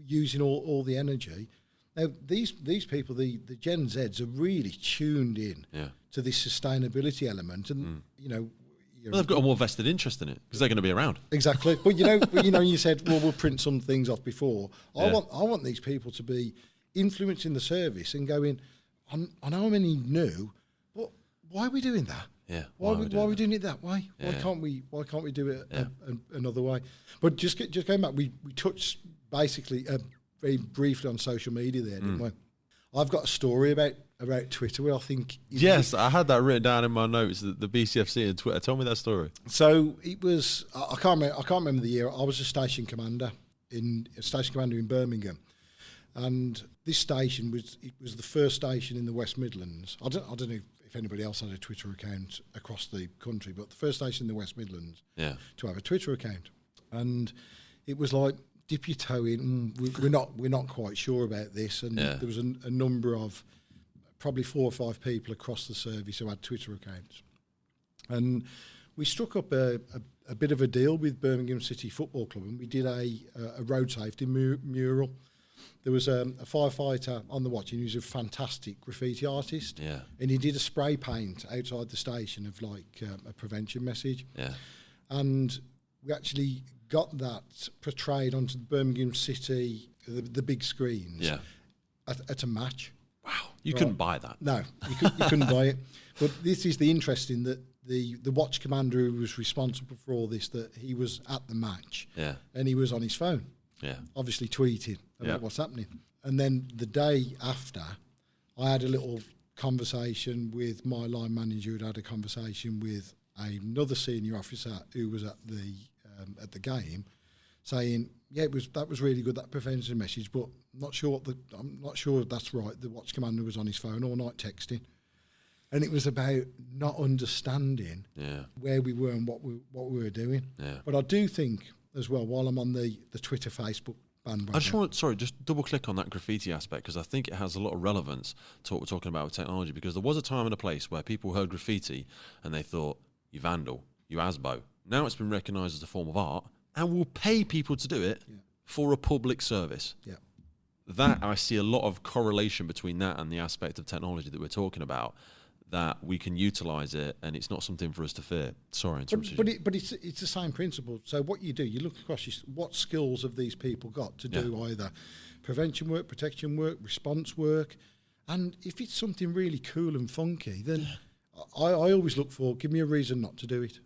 using all the energy. Now, these people, the Gen Zs, are really tuned in to this sustainability element, and well, they've got a more vested interest in it because they're going to be around. Exactly, but you said, well, we'll print some things off before. I want these people to be influencing the service and going, I know I'm only new, but why are we doing that? Yeah. Why are we doing it that way? Yeah. Why can't we do it another way? But just going back, we touched basically very briefly on social media there, didn't we? I've got a story about Twitter where I think... Yes, I had that written down in my notes, the BCFC and Twitter. Tell me that story. So it was, I can't remember the year. I was a station commander in Birmingham. And this station was the first station in the West Midlands. I don't know if anybody else had a Twitter account across the country, but the first station in the West Midlands to have a Twitter account. And it was like, dip your toe in. We're not quite sure about this, and there was a number of probably 4 or 5 people across the service who had Twitter accounts, and we struck up a bit of a deal with Birmingham City Football Club, and we did a road safety mural. There was a firefighter on the watch, and he was a fantastic graffiti artist, and he did a spray paint outside the station of like a prevention message, and we actually got that portrayed onto the Birmingham City, the big screens, at a match. Wow, you couldn't buy that. No, you couldn't buy it. But this is the interesting that the watch commander who was responsible for all this, that he was at the match, and he was on his phone, obviously tweeting about what's happening. And then the day after, I had a little conversation with my line manager, who'd had a conversation with another senior officer who was at the game, saying, that was really good, that prevention message, but I'm not sure that's right. The watch commander was on his phone all night texting, and it was about not understanding where we were and what we were doing. But I do think as well, while I'm on the Twitter, Facebook bandwagon, I just double click on that graffiti aspect, because I think it has a lot of relevance to what we're talking about with technology, because there was a time and a place where people heard graffiti and they thought, you vandal, you asbo. Now it's been recognised as a form of art, and we'll pay people to do it for a public service. That, I see a lot of correlation between that and the aspect of technology that we're talking about, that we can utilise it, and it's not something for us to fear. Sorry, but it's the same principle. So what you do, you look across what skills have these people got to do either prevention work, protection work, response work, and if it's something really cool and funky, then I always look for, give me a reason not to do it.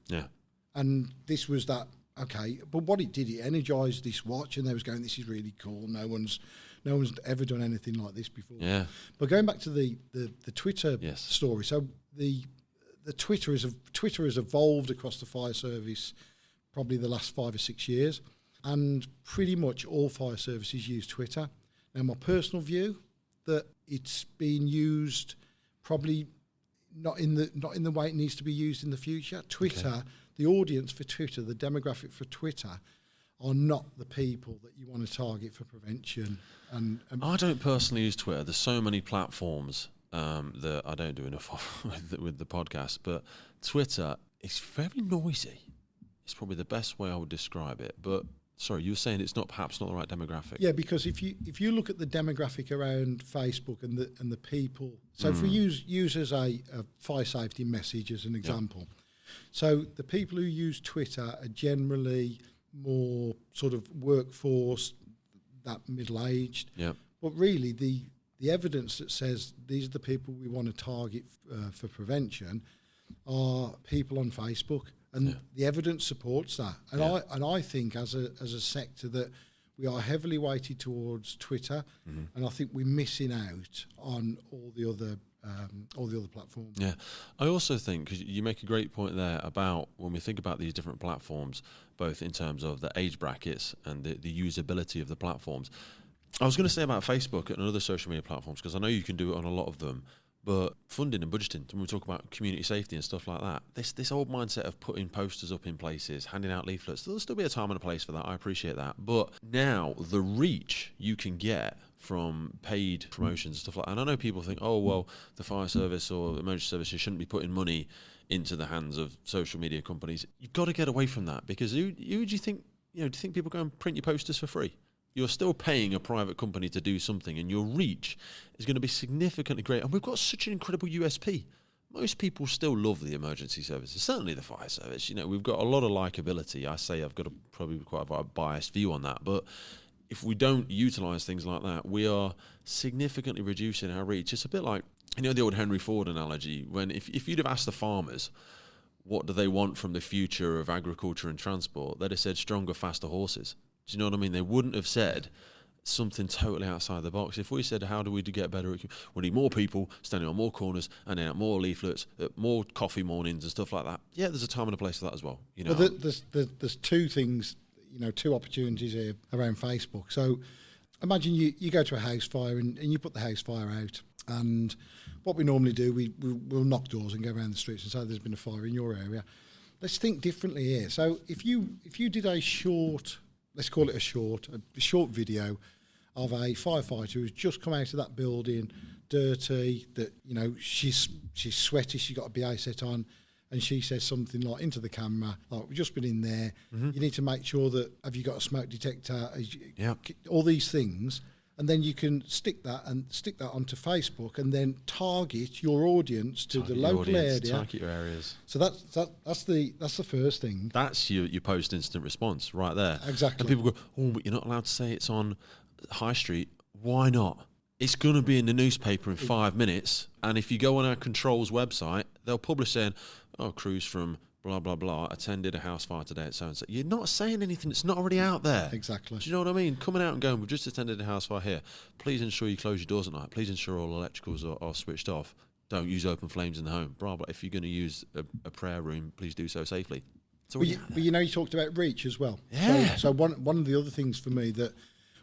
And this was that, okay, but what it did, it energised this watch, and they was going, this is really cool. No one's ever done anything like this before. But going back to the Twitter story, so the Twitter has evolved across the fire service probably the last 5 or 6 years, and pretty much all fire services use Twitter. Now, my personal view, that it's being used probably not in the way it needs to be used in the future. Twitter, the audience for Twitter, the demographic for Twitter, are not the people that you want to target for prevention. And I don't personally use Twitter. There's so many platforms that I don't do enough of with the podcast. But Twitter is very noisy. It's probably the best way I would describe it. But sorry, you were saying it's perhaps not the right demographic. Yeah, because if you look at the demographic around Facebook and the people, so if we use as a fire safety message as an example, so the people who use Twitter are generally more sort of workforce, that middle-aged. But really the the evidence that says these are the people we want to target for prevention are people on Facebook, and the evidence supports that. And I think as a sector that we are heavily weighted towards Twitter, and I think we're missing out on all the other platforms. Yeah, I also think, because you make a great point there about when we think about these different platforms, both in terms of the age brackets and the usability of the platforms. I was going to say about Facebook and other social media platforms, because I know you can do it on a lot of them, but funding and budgeting, when we talk about community safety and stuff like that, this old mindset of putting posters up in places, handing out leaflets, there'll still be a time and a place for that. I appreciate that. But now the reach you can get from paid promotions and stuff like that, and I know people think, oh, well, the fire service or emergency services shouldn't be putting money into the hands of social media companies. You've got to get away from that, because who do you think, do you think people go and print your posters for free? You're still paying a private company to do something, and your reach is going to be significantly greater. And we've got such an incredible USP. Most people still love the emergency services, certainly the fire service. We've got a lot of likability. I say I've got probably quite a biased view on that. But if we don't utilise things like that, we are significantly reducing our reach. It's a bit like, the old Henry Ford analogy, when if you'd have asked the farmers, what do they want from the future of agriculture and transport, they'd have said stronger, faster horses. Do you know what I mean? They wouldn't have said something totally outside the box. If we said, how do we get better? We need more people standing on more corners and out more leaflets, more coffee mornings and stuff like that. Yeah, there's a time and a place for that as well. Well, there's two things, two opportunities here around Facebook. So imagine you go to a house fire and you put the house fire out, and what we normally do, we'll knock doors and go around the streets and say there's been a fire in your area. Let's think differently here. So if you did a short, let's call it a short video of a firefighter who's just come out of that building, dirty, that, she's sweaty, she's got a BA set on, and she says something like into the camera, like, we've just been in there, you need to make sure that, have you got a smoke detector, all these things, and then you can stick that onto Facebook and then target your audience to the local area. Target your areas. So that's the first thing. That's your post-incident response right there. Exactly. And people go, oh, but you're not allowed to say it's on High Street. Why not? It's going to be in the newspaper in 5 minutes, and if you go on our controls website, they'll publish saying, oh, crews from blah, blah, blah, attended a house fire today at so-and-so. You're not saying anything that's not already out there. Exactly. Do you know what I mean? Coming out and going, we've just attended a house fire here. Please ensure you close your doors at night. Please ensure all electricals are switched off. Don't use open flames in the home. Blah, blah. If you're going to use a prayer room, please do so safely. You talked about reach as well. Yeah. So one of the other things for me that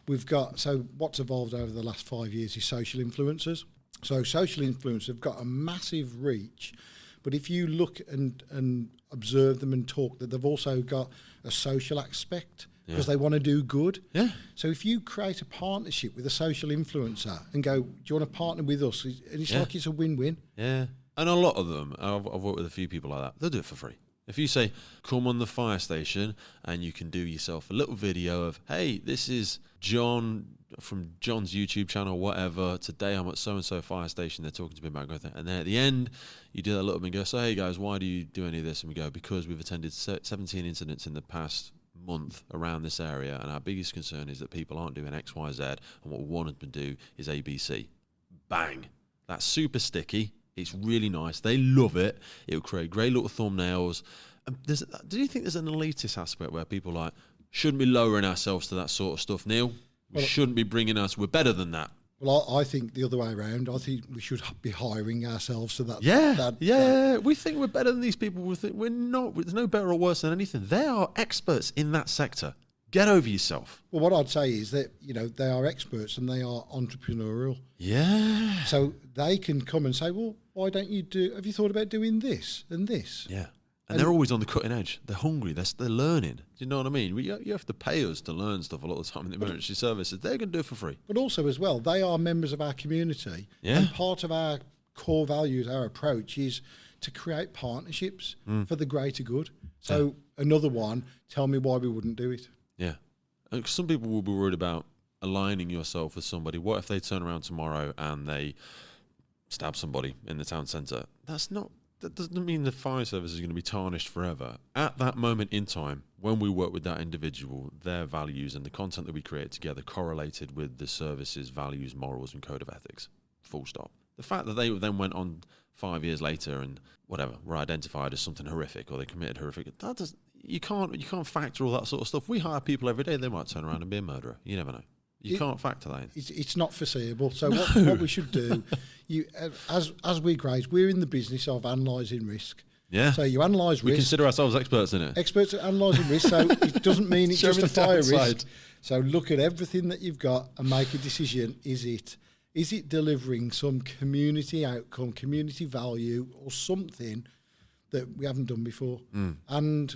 we've got, so what's evolved over the last 5 years is social influencers. So social influencers have got a massive reach, but if you look and observe them and talk, that they've also got a social aspect because they want to do good. Yeah. So if you create a partnership with a social influencer and go, do you want to partner with us? And it's like it's a win-win. Yeah. And a lot of them, I've worked with a few people like that, they'll do it for free. If you say, come on the fire station, and you can do yourself a little video of, hey, this is John from John's YouTube channel, whatever. Today I'm at so-and-so fire station. They're talking to me about going there. And then at the end, you do that little bit and go, so, hey, guys, why do you do any of this? And we go, because we've attended 17 incidents in the past month around this area, and our biggest concern is that people aren't doing X, Y, Z, and what we want them to do is A, B, C. Bang. That's super sticky. It's really nice. They love it. It'll create great little thumbnails. Do you think there's an elitist aspect where people are like, shouldn't be lowering ourselves to that sort of stuff, Neil? We shouldn't be bringing us, we're better than that. Well, I think the other way around. I think we should be hiring ourselves to that. We think we're better than these people. We think we're not. There's no better or worse than anything. They are experts in that sector. Get over yourself. Well, what I'd say is that, they are experts and they are entrepreneurial. Yeah. So they can come and say, well, why don't you have you thought about doing this and this? Yeah. And they're always on the cutting edge. They're hungry. They're learning. Do you know what I mean? You have to pay us to learn stuff a lot of the time in the emergency services. They're going to do it for free. But also as well, they are members of our community. Yeah. And part of our core values, our approach is to create partnerships for the greater good. So another one, tell me why we wouldn't do it. Yeah. And some people will be worried about aligning yourself with somebody. What if they turn around tomorrow and they stab somebody in the town centre? That's not that doesn't mean the fire service is going to be tarnished forever. At that moment in time, when we work with that individual, their values and the content that we create together correlated with the service's values, morals, and code of ethics. Full stop. The fact that they then went on 5 years later and whatever were identified as something horrific or they committed horrific, you can't factor all that sort of stuff. We hire people every day; they might turn around and be a murderer. You never know. You can't factor that in. It's not foreseeable. So what we should do, as we grade, we're in the business of analysing risk. Yeah. So you analyse risk. We consider ourselves experts in it. Experts at analysing risk. So it doesn't mean it's just a fire risk. So look at everything that you've got and make a decision. Is it delivering some community outcome, community value, or something that we haven't done before? And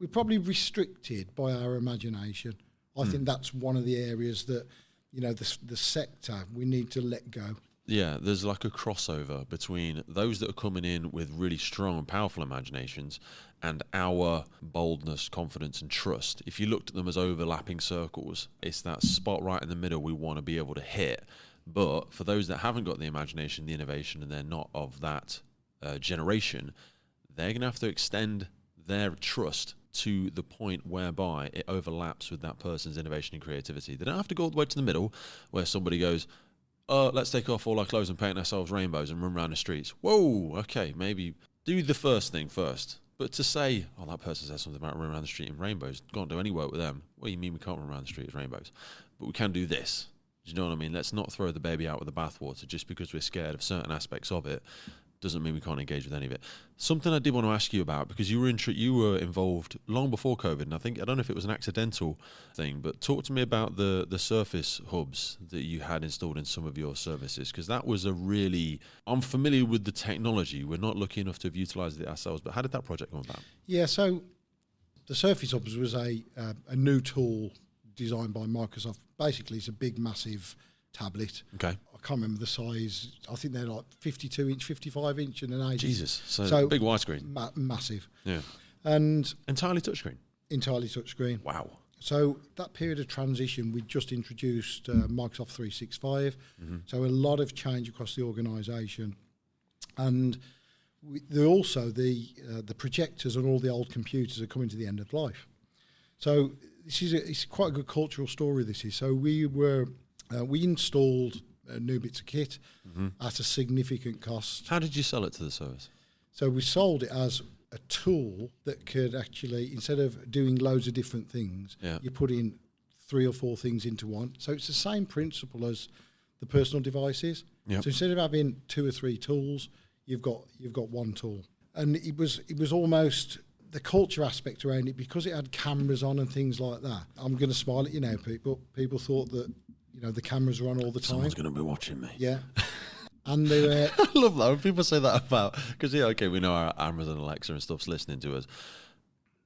we're probably restricted by our imagination. I think that's one of the areas that, the sector, we need to let go. Yeah, there's like a crossover between those that are coming in with really strong and powerful imaginations and our boldness, confidence, and trust. If you looked at them as overlapping circles, it's that spot right in the middle we want to be able to hit. But for those that haven't got the imagination, the innovation, and they're not of that generation, they're going to have to extend their trust to the point whereby it overlaps with that person's innovation and creativity. They don't have to go all the way to the middle where somebody goes, let's take off all our clothes and paint ourselves rainbows and run around the streets. Whoa, okay, maybe do the first thing first. But to say, that person says something about running around the street in rainbows, can't do any work with them. What do you mean we can't run around the street as rainbows? But we can do this. Do you know what I mean? Let's not throw the baby out with the bathwater just because we're scared of certain aspects of it. Doesn't mean we can't engage with any of it. Something I did want to ask you about, because you were involved long before COVID, and I don't know if it was an accidental thing, but talk to me about the surface hubs that you had installed in some of your services, because that was I'm familiar with the technology. We're not lucky enough to have utilised it ourselves, but how did that project come about? Yeah, so the surface hubs was a new tool designed by Microsoft. Basically, it's a big, massive tablet. Okay. I can't remember the size. I think they're like 52-inch, 55-inch, and an 80. Jesus, so big widescreen. Massive. Yeah. And entirely touchscreen? Entirely touchscreen. Wow. So that period of transition, we just introduced Microsoft 365. So a lot of change across the organisation. And the projectors and all the old computers are coming to the end of life. So it's quite a good cultural story, this is. So we installed new bits of kit at a significant cost. How did you sell it to the service? So we sold it as a tool that could actually, instead of doing loads of different things, you put in 3 or 4 things into one. So it's the same principle as the personal devices. Yep. So instead of having 2 or 3 tools, you've got one tool. And it was almost the culture aspect around it, because it had cameras on and things like that. I'm going to smile at you now, Pete, but people thought that the cameras are on all the time. Someone's going to be watching me. Yeah. And they were... I love that when people say that about... Because, we know our Amazon Alexa and stuff's listening to us.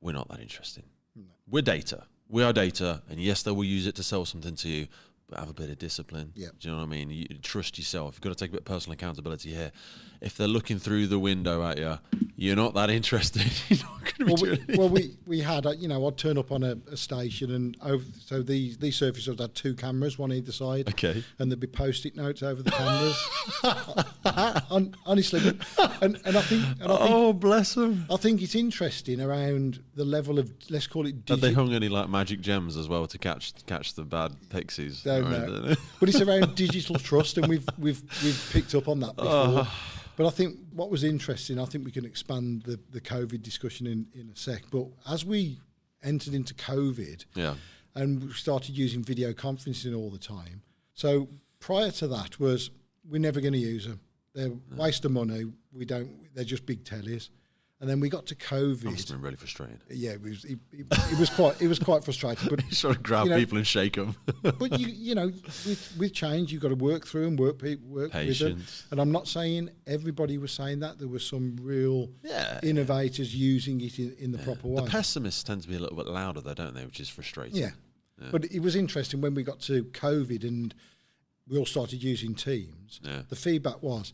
We're not that interesting. No. We're data. We are data. And yes, they will use it to sell something to you, but have a bit of discipline. Yeah. Do you know what I mean? You trust yourself. You've got to take a bit of personal accountability here. If they're looking through the window at you, you're not that interested. You're not going to be doing anything. We had, I'd turn up on a station, and so these surface hubs had 2 cameras, one either side. Okay. And there'd be post-it notes over the cameras. Honestly, and I think... oh, bless them. I think it's interesting around the level of, let's call it... Have they hung any magic gems as well to catch the bad pixies? Don't know. But it's around digital trust, and we've picked up on that before. But I think what was interesting, I think we can expand the COVID discussion in a sec, but as we entered into COVID and we started using video conferencing all the time, so prior to that was, we're never going to use them. They're a waste of money. They're just big tellies. And then we got to COVID. That must have been really frustrating. Yeah, it was quite frustrating. But you sort of grab people and shake them. But with change, you've got to work through and work with them. And I'm not saying everybody was saying that. There were some real innovators using it in the proper way. The pessimists tend to be a little bit louder, though, don't they? Which is frustrating. Yeah. But it was interesting when we got to COVID and we all started using Teams. Yeah. The feedback was,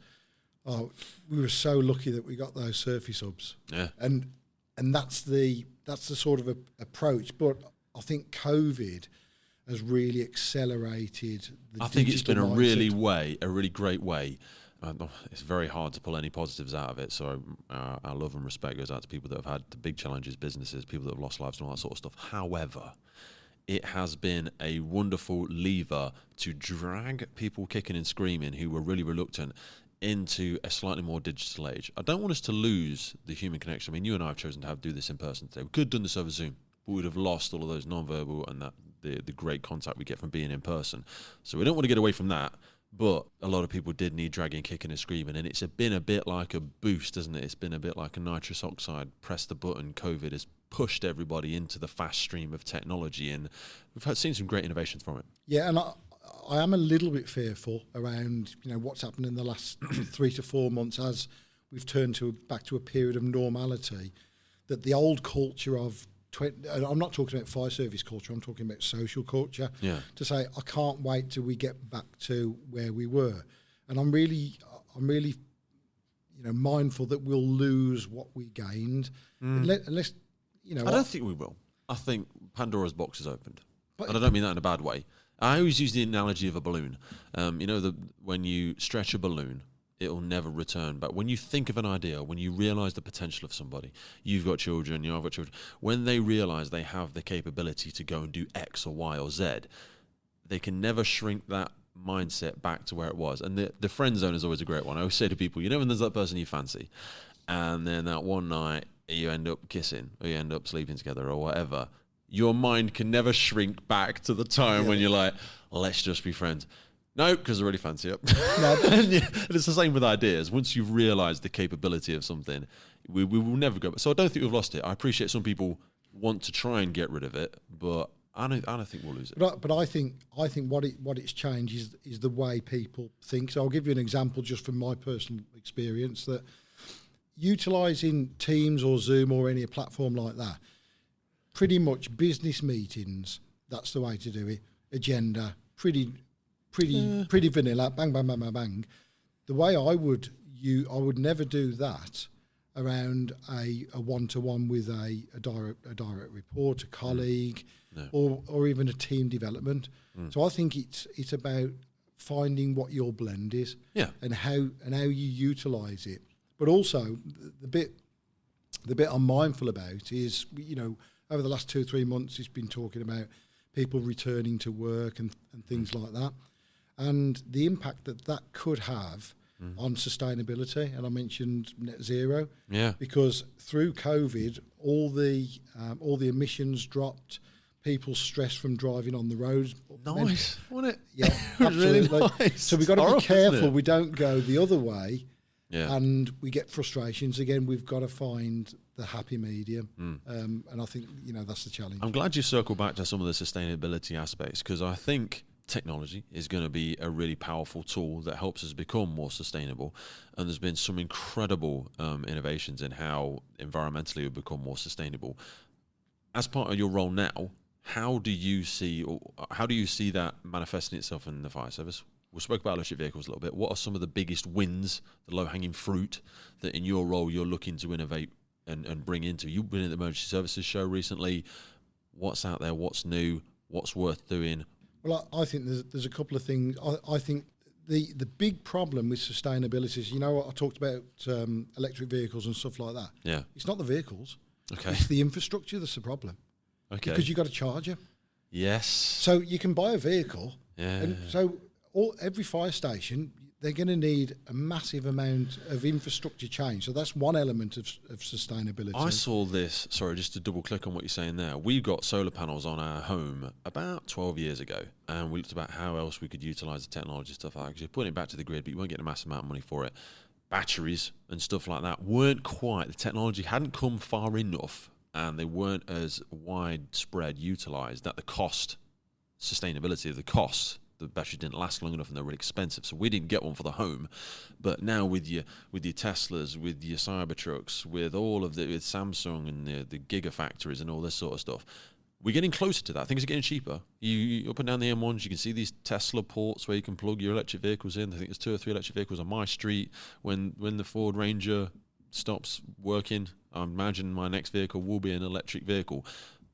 oh, we were so lucky that we got those surface hubs. Yeah. And that's the sort of approach. But I think COVID has really accelerated the I think it's been mindset. a really great way it's very hard to pull any positives out of it. So our love and respect goes out to people that have had the big challenges, businesses, people that have lost lives and all that sort of stuff. However, it has been a wonderful lever to drag people kicking and screaming who were really reluctant into a slightly more digital age. I don't want us to lose the human connection. I mean, you and I have chosen to do this in person today. We could have done this over Zoom, but we'd have lost all of those non-verbal and the great contact we get from being in person. So we don't want to get away from that. But a lot of people did need dragging, kicking and screaming, and it's been a bit like a boost, hasn't it? It's been a bit like a nitrous oxide, press the button. COVID has pushed everybody into the fast stream of technology, and we've seen some great innovations from it. Yeah, and I am a little bit fearful around what's happened in the last 3 to 4 months as we've turned back to a period of normality, that the old culture of I'm not talking about fire service culture, I'm talking about social culture. Yeah. To say, I can't wait till we get back to where we were. And I'm really mindful that we'll lose what we gained. Unless, I don't think we will. I think Pandora's box is opened. And I don't mean that in a bad way. I always use the analogy of a balloon. When you stretch a balloon, it'll never return. But when you think of an idea, when you realize the potential of somebody, you've got children, I've got children, when they realize they have the capability to go and do X or Y or Z, they can never shrink that mindset back to where it was. And the friend zone is always a great one. I always say to people, when there's that person you fancy, and then that one night you end up kissing or you end up sleeping together or whatever, your mind can never shrink back to the time when you're like, let's just be friends. No, because I really fancy it. And it's the same with ideas. Once you've realised the capability of something, we will never go back. So I don't think we've lost it. I appreciate some people want to try and get rid of it, but I don't think we'll lose it. But I think what it's changed is the way people think. So I'll give you an example just from my personal experience, that utilising Teams or Zoom or any platform like that, pretty much business meetings, that's the way to do it. Agenda, pretty vanilla, bang, bang, bang, bang, bang. The way I would never do that around a one-to-one with a direct report, a colleague, or even a team development. So I think it's about finding what your blend is, and how you utilise it. But also the bit I'm mindful about is, over the last 2 or 3 months, it's been talking about people returning to work and things like that, and the impact that could have on sustainability. And I mentioned net zero, because through COVID, all the emissions dropped. People's stress from driving on the roads. Nice, wasn't it? Yeah, absolutely. Really nice. So we've got to be careful we don't go the other way, Yeah. and we get frustrations. Again, we've got to find the happy medium. And I think, that's the challenge. I'm glad you circled back to some of the sustainability aspects, because I think technology is going to be a really powerful tool that helps us become more sustainable. And there's been some incredible innovations in how environmentally we become more sustainable. As part of your role now, how do you see that manifesting itself in the fire service? We spoke about electric vehicles a little bit. What are some of the biggest wins, the low-hanging fruit that in your role you're looking to innovate and bring into? You've been at the Emergency Services Show recently. What's out there? What's new? What's worth doing? Well, I think there's a couple of things. I think the big problem with sustainability is, I talked about electric vehicles and stuff like that. Yeah. It's not the vehicles. Okay. It's the infrastructure that's the problem. Okay. Because you've got to charge them. Yes. So you can buy a vehicle. Yeah. And so every fire station, they're going to need a massive amount of infrastructure change. So that's one element of sustainability. I saw this, sorry, just to double click on what you're saying there. We got solar panels on our home about 12 years ago, and we looked about how else we could utilise the technology, stuff like that. Because you're putting it back to the grid, but you won't get a massive amount of money for it. Batteries and stuff like that weren't quite, the technology hadn't come far enough, and they weren't as widespread utilised that the sustainability of the cost, the batteries didn't last long enough and they're really expensive. So we didn't get one for the home. But now with your Teslas, with your Cybertrucks, with all of with Samsung and the gigafactories and all this sort of stuff, we're getting closer to that. Things are getting cheaper. You up and down the M1s, you can see these Tesla ports where you can plug your electric vehicles in. I think there's 2 or 3 electric vehicles on my street. When the Ford Ranger stops working, I imagine my next vehicle will be an electric vehicle.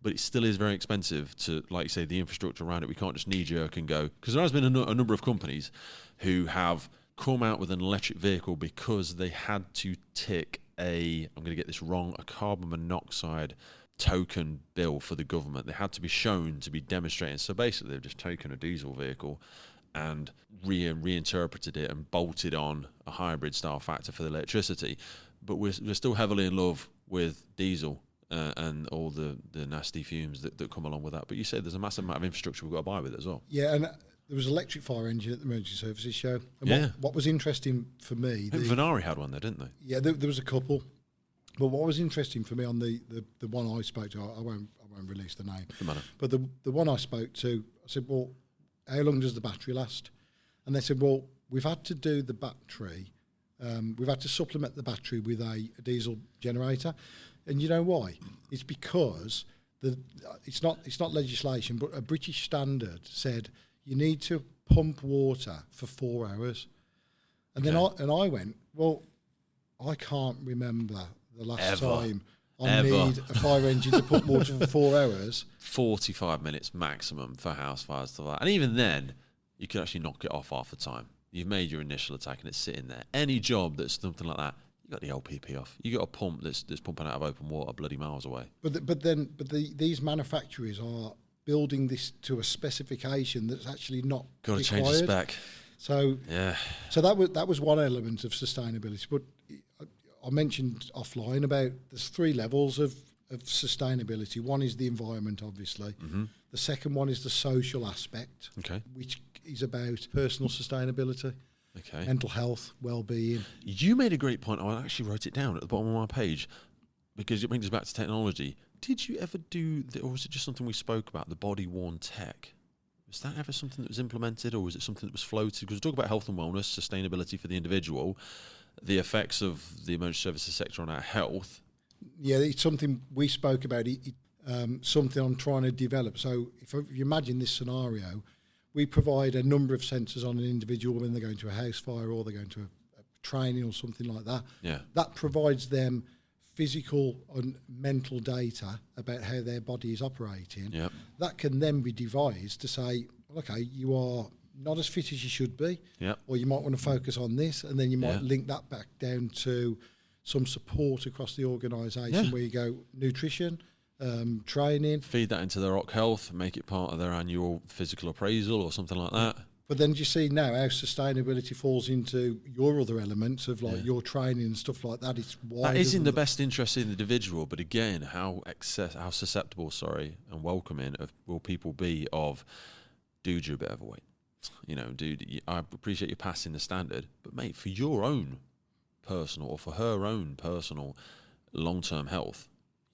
But it still is very expensive to, like you say, the infrastructure around it. We can't just knee-jerk and go, because there has been a number of companies who have come out with an electric vehicle because they had to tick I'm going to get this wrong, a carbon monoxide token bill for the government. They had to be shown to be demonstrating. So basically, they've just taken a diesel vehicle and reinterpreted it and bolted on a hybrid style factor for the electricity. But we're still heavily in love with diesel and all the nasty fumes that come along with that. But you say there's a massive amount of infrastructure we've got to buy with it as well. Yeah, and there was an electric fire engine at the Emergency Services Show. And what was interesting for me... Venari had one there, didn't they? Yeah, there was a couple. But what was interesting for me on the one I spoke to, I won't release the name. Doesn't matter. But the one I spoke to, I said, well, how long does the battery last? And they said, well, we've had to do the battery, we've had to supplement the battery with a diesel generator. And you know why? It's because it's not legislation, but a British standard said you need to pump water for 4 hours. And then I went, well, I can't remember the last time I need a fire engine to pump water for 4 hours. 45 minutes maximum for house fires, stuff like that. And even then, you could actually knock it off half the time. You've made your initial attack and it's sitting there. Any job that's something like that, you got the LPP off. You got a pump that's pumping out of open water bloody miles away. But these manufacturers are building this to a specification that's actually not got to required. change the spec. So that was one element of sustainability. But I mentioned offline about there's 3 levels of sustainability. One is the environment, obviously. Mm-hmm. The second one is the social aspect, which is about personal sustainability, mental health, well-being. You made a great point. I actually wrote it down at the bottom of my page because it brings us back to technology. Did you ever do, or was it just something we spoke about, the body-worn tech? Was that ever something that was implemented, or was it something that was floated? Because we talk about health and wellness, sustainability for the individual, the effects of the emergency services sector on our health. Yeah, it's something we spoke about, something I'm trying to develop. So if you imagine this scenario, we provide a number of sensors on an individual when they're going to a house fire or they're going to a training or something like that. Yeah. That provides them physical and mental data about how their body is operating. Yep. That can then be devised to say, okay, you are not as fit as you should be, or you might want to focus on this, and then you might link that back down to some support across the organisation where you go nutrition, training. Feed that into their OC Health, make it part of their annual physical appraisal or something like that. But then you see now how sustainability falls into your other elements of like your training and stuff like that. It's that is in the best interest of the individual, but again, how susceptible, and welcoming will people be of, dude, you're a bit overweight. You know, dude, I appreciate you passing the standard, but mate, for your own personal or for her own personal long-term health,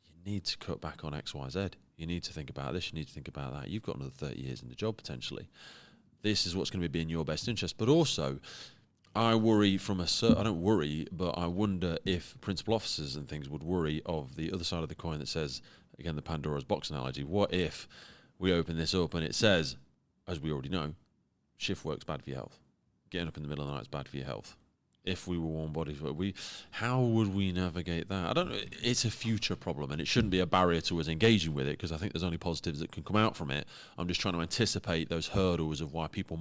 you need to cut back on X, Y, Z. You need to think about this. You need to think about that. You've got another 30 years in the job potentially. This is what's going to be in your best interest. But also, I worry I don't worry, but I wonder if principal officers and things would worry of the other side of the coin that says, again, the Pandora's box analogy. What if we open this up and it says, as we already know, shift work's bad for your health. Getting up in the middle of the night is bad for your health. If we were warm bodies, how would we navigate that? I don't know. It's a future problem, and it shouldn't be a barrier to us engaging with it, because I think there's only positives that can come out from it. I'm just trying to anticipate those hurdles of why people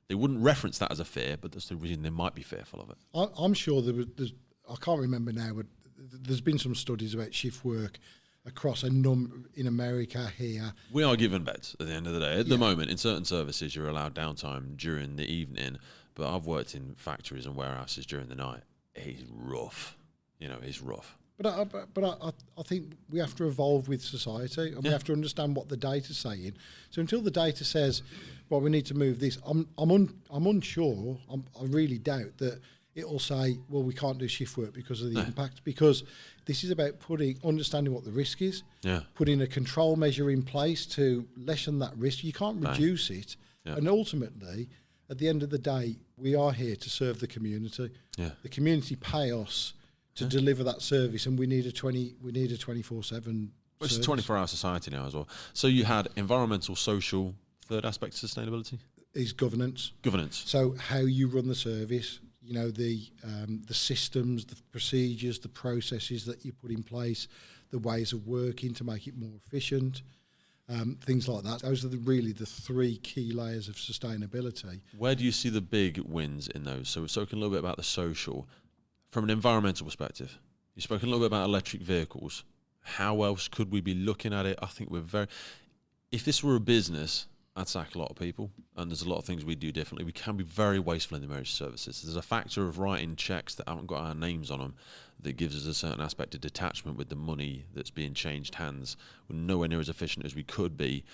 they wouldn't reference that as a fear, but that's the reason they might be fearful of it. I'm sure there's I can't remember now, but there's been some studies about shift work across a number in America here. We are given beds at the end of the day. At the moment, in certain services, you're allowed downtime during the evening. But I've worked in factories and warehouses during the night. It's rough. You know, it's rough. But I think we have to evolve with society, and we have to understand what the data's saying. So until the data says, well, we need to move this, I'm unsure. I really doubt that it'll say, well, we can't do shift work because of the impact. Because this is about understanding what the risk is, putting a control measure in place to lessen that risk. You can't reduce it, and ultimately, at the end of the day, we are here to serve the community. Yeah. The community pay us to deliver that service, and we need a 24/7. It's a 24-hour society now as well. So you had environmental, social, third aspect of sustainability is governance. Governance. So how you run the service, you know, the systems, the procedures, the processes that you put in place, the ways of working to make it more efficient. things like that. Those are really the three key layers of sustainability. Where do you see the big wins in those? So we're talking a little bit about the social. From an environmental perspective, you've spoken a little bit about electric vehicles. How else could we be looking at it? I think if this were a business, I'd sack a lot of people, and there's a lot of things we do differently. We can be very wasteful in the emergency services. There's a factor of writing checks that haven't got our names on them that gives us a certain aspect of detachment with the money that's being changed hands. We're nowhere near as efficient as we could be.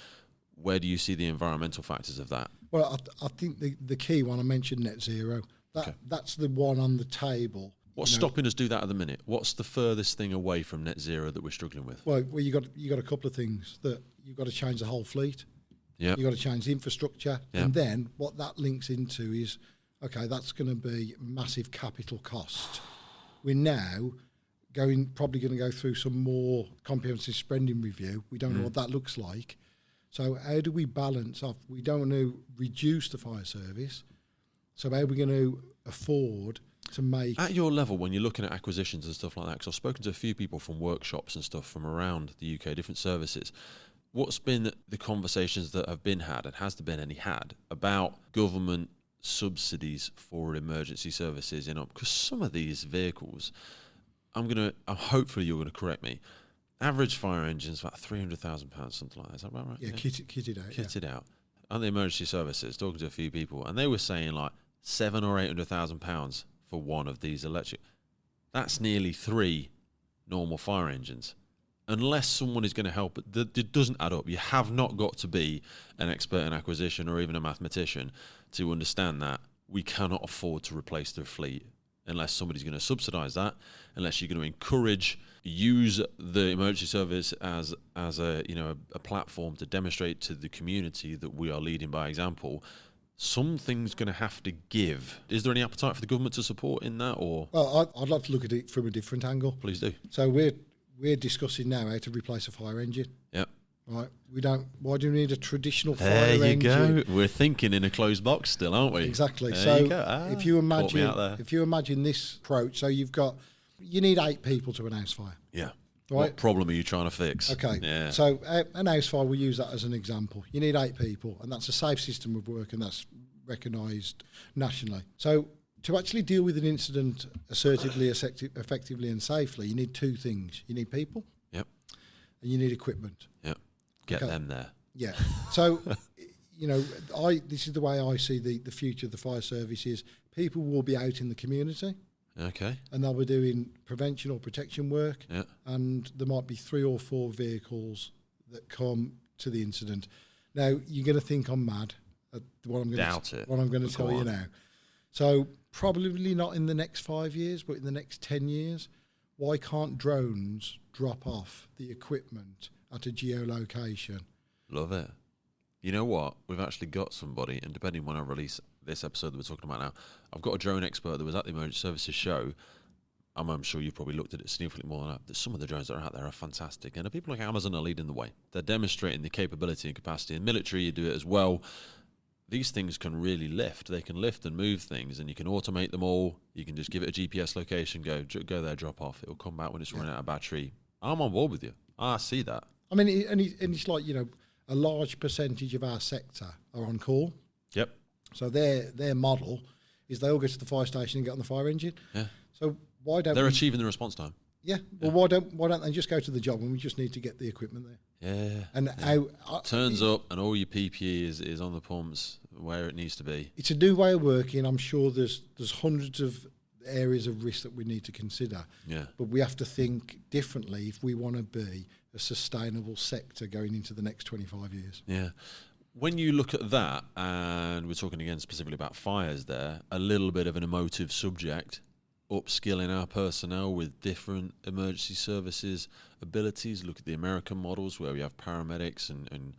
Where do you see the environmental factors of that? Well, I think the key one, I mentioned net zero. That's the one on the table. What's stopping us do that at the minute? What's the furthest thing away from net zero that we're struggling with? Well, you got a couple of things. That you've got to change the whole fleet. Yeah. You've got to change the infrastructure. Yep. And then what that links into is, okay, that's going to be massive capital cost. We're now probably going to go through some more comprehensive spending review. We don't know what that looks like. So how do we balance off? We don't want to reduce the fire service. So how are we going to afford to make... At your level, when you're looking at acquisitions and stuff like that, because I've spoken to a few people from workshops and stuff from around the UK, different services, what's been the conversations that have been had, and has there been any had, about government subsidies for emergency services? Because some of these vehicles, hopefully you're going to correct me, average fire engine's about £300,000, something like that. Is that about right? Yeah, kitted out. Kitted out. And the emergency services, talking to a few people, and they were saying like £700,000 or £800,000 for one of these electric. That's nearly 3 normal fire engines. Unless someone is going to help, it doesn't add up. You have not got to be an expert in acquisition or even a mathematician to understand that we cannot afford to replace the fleet unless somebody's going to subsidise that, unless you're going to encourage, use the emergency service as a platform to demonstrate to the community that we are leading by example. Something's going to have to give. Is there any appetite for the government to support in that, or? Well, I'd like to look at it from a different angle. Please do. So we're discussing now how to replace a fire engine. Yeah. Right. Why do we need a traditional fire engine? There you go. We're thinking in a closed box still, aren't we? Exactly. There So you go. if you imagine this approach, so you need 8 people to an house fire. Yeah. Right. What problem are you trying to fix? Okay. Yeah. So an house fire, we use that as an example. You need 8 people, and that's a safe system of work, and that's recognised nationally. So to actually deal with an incident assertively, effectively and safely, you need 2 things. You need people. Yep. And you need equipment. Yep. Get them there. Yeah. So, this is the way I see the future of the fire service is people will be out in the community. Okay. And they'll be doing prevention or protection work. Yeah. And there might be 3 or 4 vehicles that come to the incident. Now, you're going to think I'm mad at what I'm going to tell you now. So probably not in the next 5 years, but in the next 10 years, why can't drones drop off the equipment at a geolocation? Love it. You know what? We've actually got somebody, and depending when I release this episode that we're talking about now, I've got a drone expert that was at the Emergency Services show. I'm sure you've probably looked at it significantly more than that. Some of the drones that are out there are fantastic, and the people like Amazon are leading the way. They're demonstrating the capability and capacity. In military, you do it as well. These things can really lift. They can lift and move things, and you can automate them all. You can just give it a GPS location, go there, drop off. It'll come back when it's running out of battery. I'm on board with you. I see that. I mean, it's like, a large percentage of our sector are on call. Yep. So their model is they all go to the fire station and get on the fire engine. Yeah. So why don't they're achieving the response time? Yeah. Well, why don't they just go to the job and we just need to get the equipment there? Yeah. And turns up and all your PPE is on the pumps where it needs to be. It's a new way of working. I'm sure there's hundreds of areas of risk that we need to consider. Yeah. But we have to think differently if we want to be a sustainable sector going into the next 25 years. Yeah. When you look at that, and we're talking again specifically about fires there, a little bit of an emotive subject, upskilling our personnel with different emergency services abilities. Look at the American models where we have paramedics and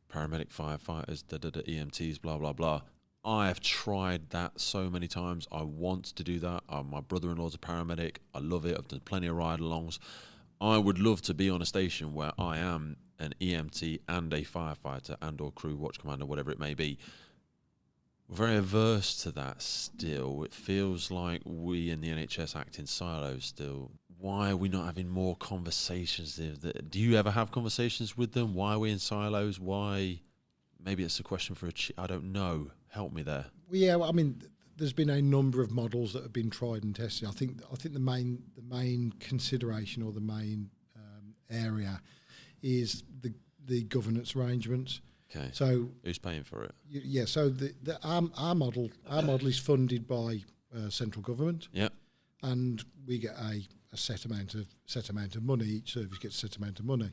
paramedic firefighters, EMTs, blah, blah, blah. I have tried that so many times. I want to do that. My brother-in-law's a paramedic. I love it. I've done plenty of ride-alongs. I would love to be on a station where I am an EMT and a firefighter and or crew watch commander, whatever it may be. We're very averse to that still. It feels like we in the NHS act in silos still. why are we not having more conversations? Do you ever have conversations with them? Why are we in silos? Why? Maybe it's a question for I don't know. Help me there. Well, yeah, I mean, there's been a number of models that have been tried and tested. I think the main consideration or the main area is the governance arrangements. Okay. So who's paying for it? Yeah. So our model is funded by central government. Yeah. And we get a set amount of money. Each service gets a set amount of money.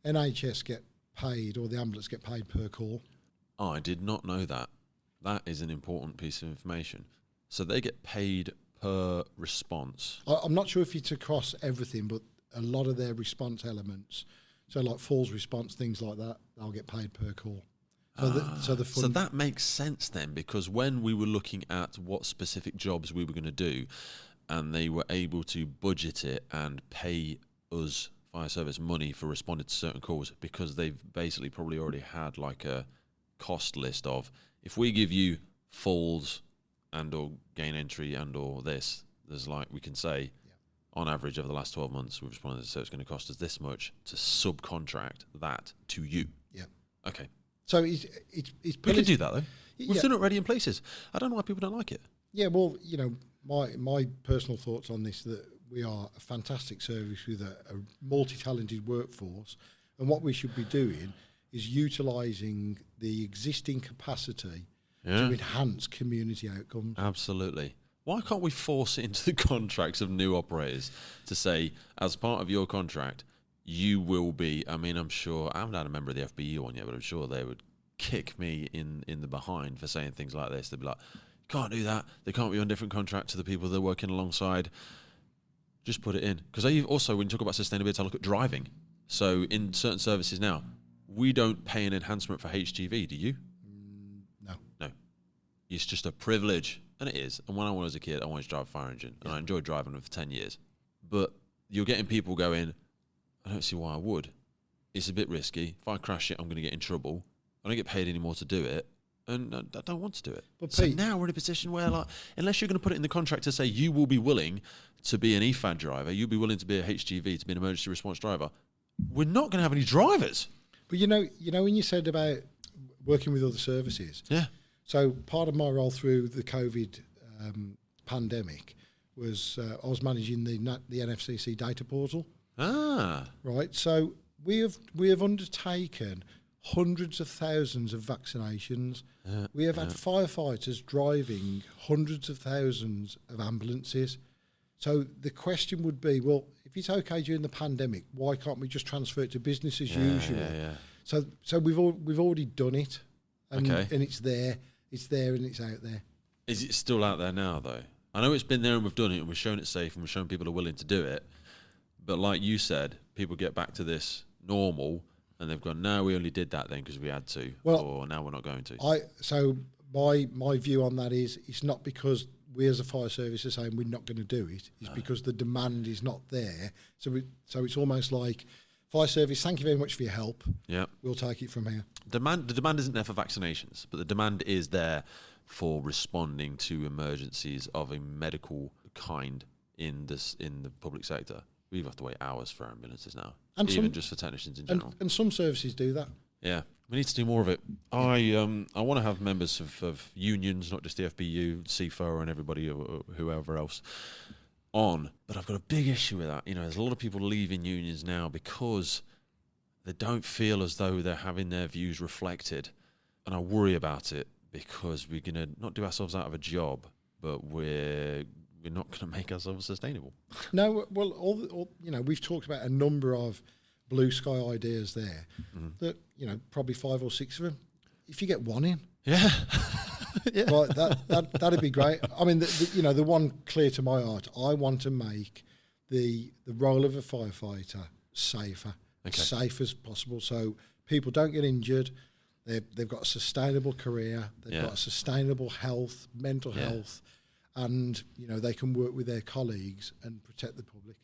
NHS get paid, or the ambulance get paid per call. Oh, I did not know that. That is an important piece of information. So they get paid per response. I'm not sure if it's across everything, but a lot of their response elements, so like falls response, things like that, they'll get paid per call. So that makes sense then, because when we were looking at what specific jobs we were going to do, and they were able to budget it and pay us fire service money for responding to certain calls, because they've basically probably already had like a cost list of, if we give you falls and or gain entry and or this, there's like, we can say on average over the last 12 months we've responded, so it's going to cost us this much to subcontract that to you. Yeah. Okay. So it's we can do that though. We've done it already in places. I don't know why people don't like it. Yeah, well, my personal thoughts on this, that we are a fantastic service with a multi-talented workforce, and what we should be doing is utilising the existing capacity to enhance community outcomes. Absolutely. Why can't we force it into the contracts of new operators to say, as part of your contract, you will be, I mean, I'm sure, I haven't had a member of the FBU on yet, but I'm sure they would kick me in the behind for saying things like this. They'd be like, can't do that. They can't be on different contract to the people they're working alongside. Just put it in. Because also, when you talk about sustainability, I look at driving. So in certain services now, we don't pay an enhancement for HGV, do you? No. It's just a privilege. And it is. And when I was a kid, I wanted to drive a fire engine. And I enjoyed driving them for 10 years. But you're getting people going, I don't see why I would. It's a bit risky. If I crash it, I'm going to get in trouble. I don't get paid anymore to do it. And I don't want to do it. But so now we're in a position where, like, unless you're going to put it in the contract to say you will be willing to be an EFAD driver, you'll be willing to be a HGV, to be an emergency response driver, we're not going to have any drivers. But you know when you said about working with other services, so part of my role through the COVID pandemic was I was managing the NFCC data portal. Right. So we have undertaken hundreds of thousands of vaccinations. We have had firefighters driving hundreds of thousands of ambulances. So the question would be, well, if it's okay during the pandemic, why can't we just transfer it to business as usual? So we've already done it, and it's there and it's out there. Is it still out there now though? I know it's been there and we've done it and we've shown it safe and we've shown people are willing to do it, but like you said, people get back to this normal and they've gone, no, we only did that then because we had to, or now we're not going to. So my view on that is, it's not because we as a fire service are saying we're not going to do it. It's because the demand is not there. So it's almost like, fire service, thank you very much for your help. Yeah, we'll take it from here. The demand isn't there for vaccinations, but the demand is there for responding to emergencies of a medical kind in the public sector. We have to wait hours for ambulances now, and even just for technicians in general. And some services do that. Yeah, we need to do more of it. I want to have members of unions, not just the FBU, CFO, and everybody, or whoever else, on. But I've got a big issue with that. There's a lot of people leaving unions now because they don't feel as though they're having their views reflected. And I worry about it because we're going to not do ourselves out of a job, but we're not going to make ourselves sustainable. No, well, we've talked about a number of blue sky ideas there that, probably 5 or 6 of them. If you get one in. Yeah. Right, that'd be great. I mean, the one clear to my heart, I want to make the role of a firefighter safer, as safe as possible, so people don't get injured. They've got a sustainable career. They've got a sustainable health, mental health, and they can work with their colleagues and protect the public.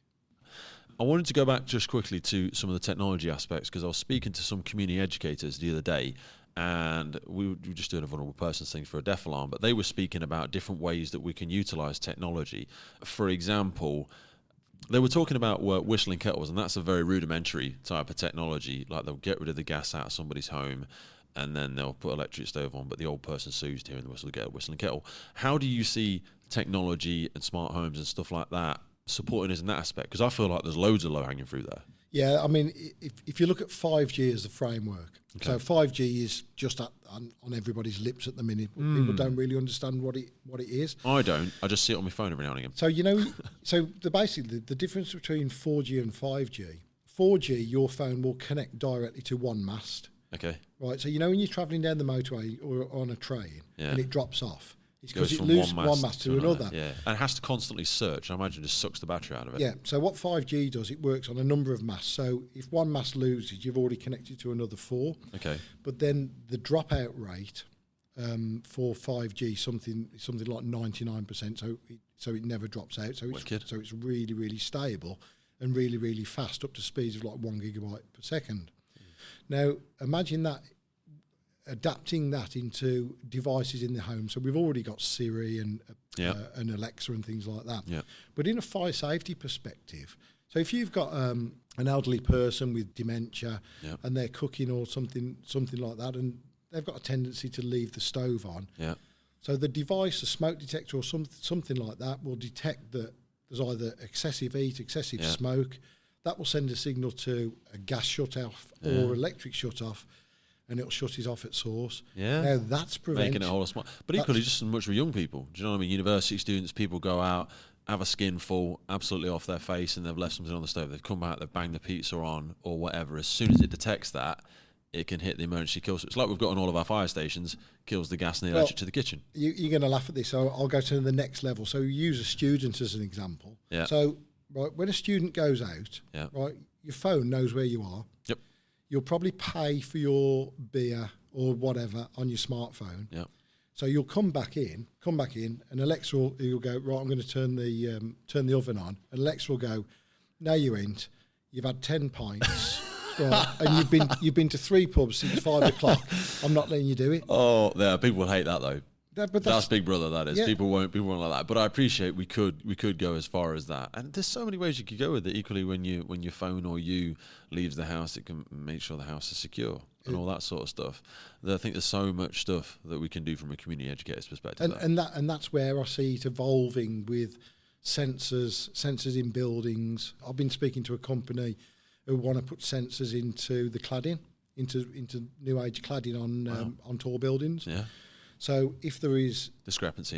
I wanted to go back just quickly to some of the technology aspects, because I was speaking to some community educators the other day, and we were just doing a vulnerable persons thing for a death alarm, but they were speaking about different ways that we can utilise technology. For example, They were talking about whistling kettles, and that's a very rudimentary type of technology. Like they'll get rid of the gas out of somebody's home, and then they'll put electric stove on, but the old person sues to hear the whistle to get a whistling kettle. How do you see technology and smart homes and stuff like that supporting us in that aspect? Because I feel like there's loads of low-hanging fruit there. Yeah, I mean, if you look at 5G as a framework, so 5G is just on everybody's lips at the minute. People don't really understand what it is. I don't. I just see it on my phone every now and again. So, basically the difference between 4G and 5G, your phone will connect directly to one mast. Okay. Right, so when you're travelling down the motorway or on a train and it drops off, it's because it loses one mast to another. Yeah, and it has to constantly search. I imagine it just sucks the battery out of it. Yeah, so what 5G does, it works on a number of masts. So if one mast loses, you've already connected to another 4. Okay. But then the dropout rate for 5G something like 99%. So it never drops out. So it's really, really stable and really, really fast, up to speeds of like 1 gigabyte per second. Now imagine that. Adapting that into devices in the home. So we've already got Siri and Alexa and things like that. Yeah. But in a fire safety perspective, so if you've got an elderly person with dementia and they're cooking or something like that, and they've got a tendency to leave the stove on. Yeah. So the device, a smoke detector or something like that, will detect that there's either excessive heat, excessive smoke. That will send a signal to a gas shut-off or electric shut-off, and it'll shut it off at source. Yeah. Now that's prevention. Making it all smart. But equally, just as much for young people. Do you know what I mean? University students, people go out, have a skin full, absolutely off their face, and they've left something on the stove. They've come back, they've banged the pizza on or whatever. As soon as it detects that, it can hit the emergency kill switch. It's like we've got on all of our fire stations, kills the gas and the electric to the kitchen. You're going to laugh at this, so I'll go to the next level. So you use a student as an example. Yeah. So when a student goes out, right, your phone knows where you are. Yep. You'll probably pay for your beer or whatever on your smartphone. Yeah. So you'll come back in, and Alexa will go, right, I'm going to turn the oven on. And Alexa will go, no, you ain't. You've had 10 pints, right, and you've been to 3 pubs since 5 o'clock. I'm not letting you do it. Oh, yeah, people will hate that though. But that's Big Brother, that is. Yeah. People won't like that. But I appreciate we could go as far as that. And there's so many ways you could go with it. Equally, when your phone or you leaves the house, it can make sure the house is secure and all that sort of stuff. I think there's so much stuff that we can do from a community educator's perspective. And that's where I see it evolving with sensors in buildings. I've been speaking to a company who want to put sensors into the cladding, into new age cladding on tall buildings. Yeah. So if there is discrepancy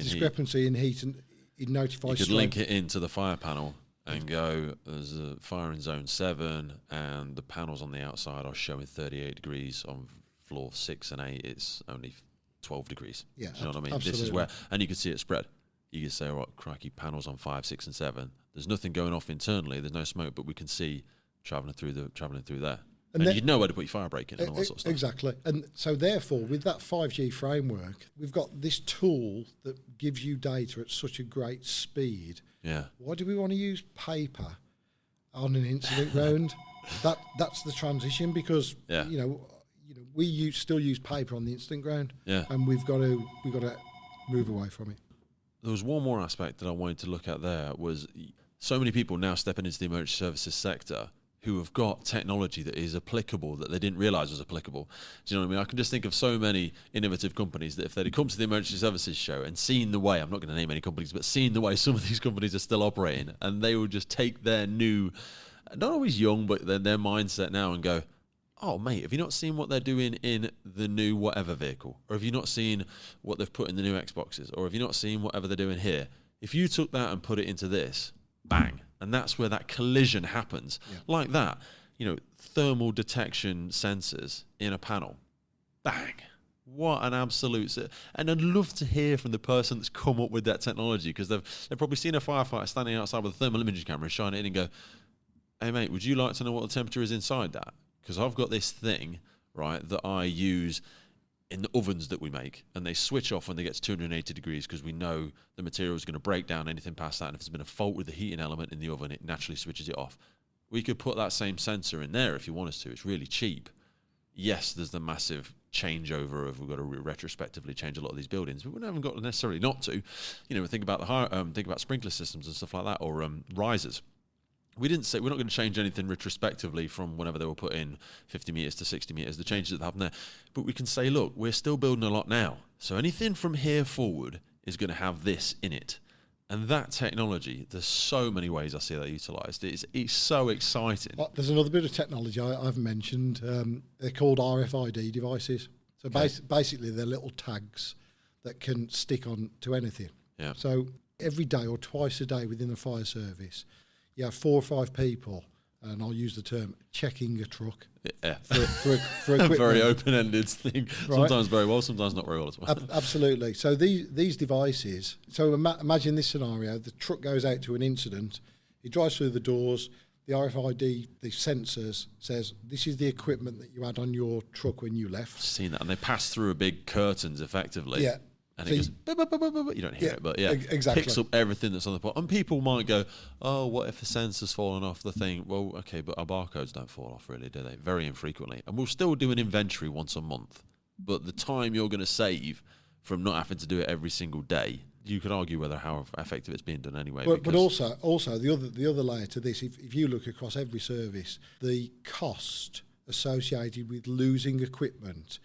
in heat, and it notifies. You could link it into the fire panel and go, there's a fire in zone 7 and the panels on the outside are showing 38 degrees. On floor 6 and 8 it's only 12 degrees. Yeah, do you know what I mean? Absolutely. This is where, and you can see it spread. You can say, right, crikey, panels on 5, 6 and 7. There's nothing going off internally, there's no smoke, but we can see travelling through there. And you'd know where to put your fire brake in and all that sort of stuff. Exactly. And so therefore, with that 5G framework, we've got this tool that gives you data at such a great speed. Yeah. Why do we want to use paper on an incident ground? That's the transition, because we still use paper on the incident ground. Yeah. And we've got to move away from it. There was one more aspect that I wanted to look at there, was so many people now stepping into the emergency services sector who have got technology that is applicable that they didn't realise was applicable. Do you know what I mean? I can just think of so many innovative companies that if they'd come to the emergency services show and seen the way, I'm not going to name any companies, but seen the way some of these companies are still operating, and they would just take their new, not always young, but their mindset now and go, oh, mate, have you not seen what they're doing in the new whatever vehicle? Or have you not seen what they've put in the new Xboxes? Or have you not seen whatever they're doing here? If you took that and put it into this, bang. And that's where that collision happens. Yeah. Like that, thermal detection sensors in a panel. Bang. What an absolute... And I'd love to hear from the person that's come up with that technology, because they've probably seen a firefighter standing outside with a thermal imaging camera and shine it in and go, hey, mate, would you like to know what the temperature is inside that? Because I've got this thing, right, that I use in the ovens that we make, and they switch off when they get to 280 degrees because we know the material is going to break down anything past that, and if there's been a fault with the heating element in the oven, it naturally switches it off. We could put that same sensor in there if you want us to. It's really cheap. Yes, there's the massive changeover of we've got to retrospectively change a lot of these buildings, but we haven't got necessarily not to. Think about think about sprinkler systems and stuff like that, or risers. we didn't say we're not going to change anything retrospectively from whenever they were put in 50 metres to 60 metres, the changes that happen there. But we can say, look, we're still building a lot now. So anything from here forward is going to have this in it. And that technology, there's so many ways I see that utilised. It's so exciting. There's another bit of technology I've mentioned. They're called RFID devices. So basically, they're little tags that can stick on to anything. Yeah. So every day or twice a day within the fire service, you have 4 or 5 people, and I'll use the term checking a truck. Yeah. For equipment. Very open-ended thing. Right. Sometimes very well, sometimes not very well as well. Absolutely. So these devices. So imagine this scenario: the truck goes out to an incident. He drives through the doors. The RFID, the sensors, says this is the equipment that you had on your truck when you left. I've seen that, and they pass through a big curtains effectively. Yeah. And So it goes, you don't hear it, but yeah, exactly. picks up everything that's on the pot. And people might go, oh, what if the sensor's fallen off the thing? Well, okay, but our barcodes don't fall off really, do they? Very infrequently. And we'll still do an inventory once a month. But the time you're going to save from not having to do it every single day, you could argue whether how effective it's being done anyway. But also the other layer to this, if you look across every service, the cost associated with losing equipment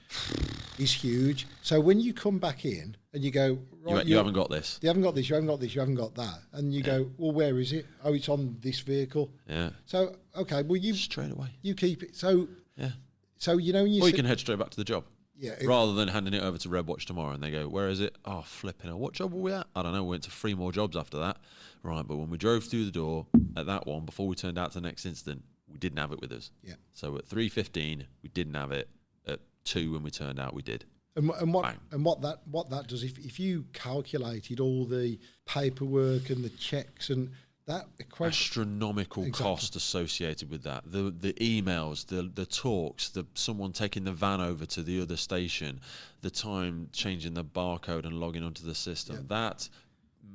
is huge. So when you come back in and you go, right, you haven't got this. You haven't got this, you haven't got this, you haven't got that. And you go, well, where is it? Oh, it's on this vehicle. Yeah. So, okay, well, straight away. You keep it. So, yeah. So, you know, when you or you can head straight back to the job. Yeah. Rather than handing it over to Red Watch tomorrow and they go, where is it? Oh, flipping hell. What job were we at? I don't know. We went to 3 more jobs after that. Right, but when we drove through the door at that one, before we turned out to the next incident, we didn't have it with us. Yeah. So at 3:15, we didn't have it. At 2, when we turned out, we did. And what that does, if you calculated all the paperwork and the checks and that astronomical cost associated with that, the emails, the talks, someone taking the van over to the other station, the time changing the barcode and logging onto the system, that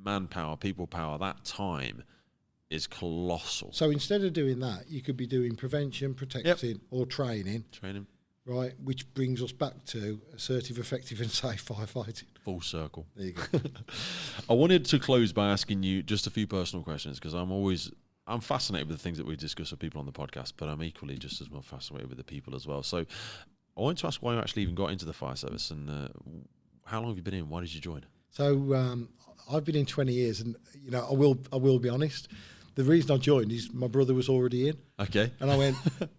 manpower, people power, that time is colossal. So instead of doing that, you could be doing prevention, protecting, or training. Right, which brings us back to assertive, effective, and safe firefighting. Full circle. There you go. I wanted to close by asking you just a few personal questions, because I'm fascinated with the things that we discuss with people on the podcast, but I'm equally just as much fascinated with the people as well. So I wanted to ask why you actually even got into the fire service, and how long have you been in? Why did you join? So I've been in 20 years, and you know, I will be honest. The reason I joined is my brother was already in. Okay. And I went,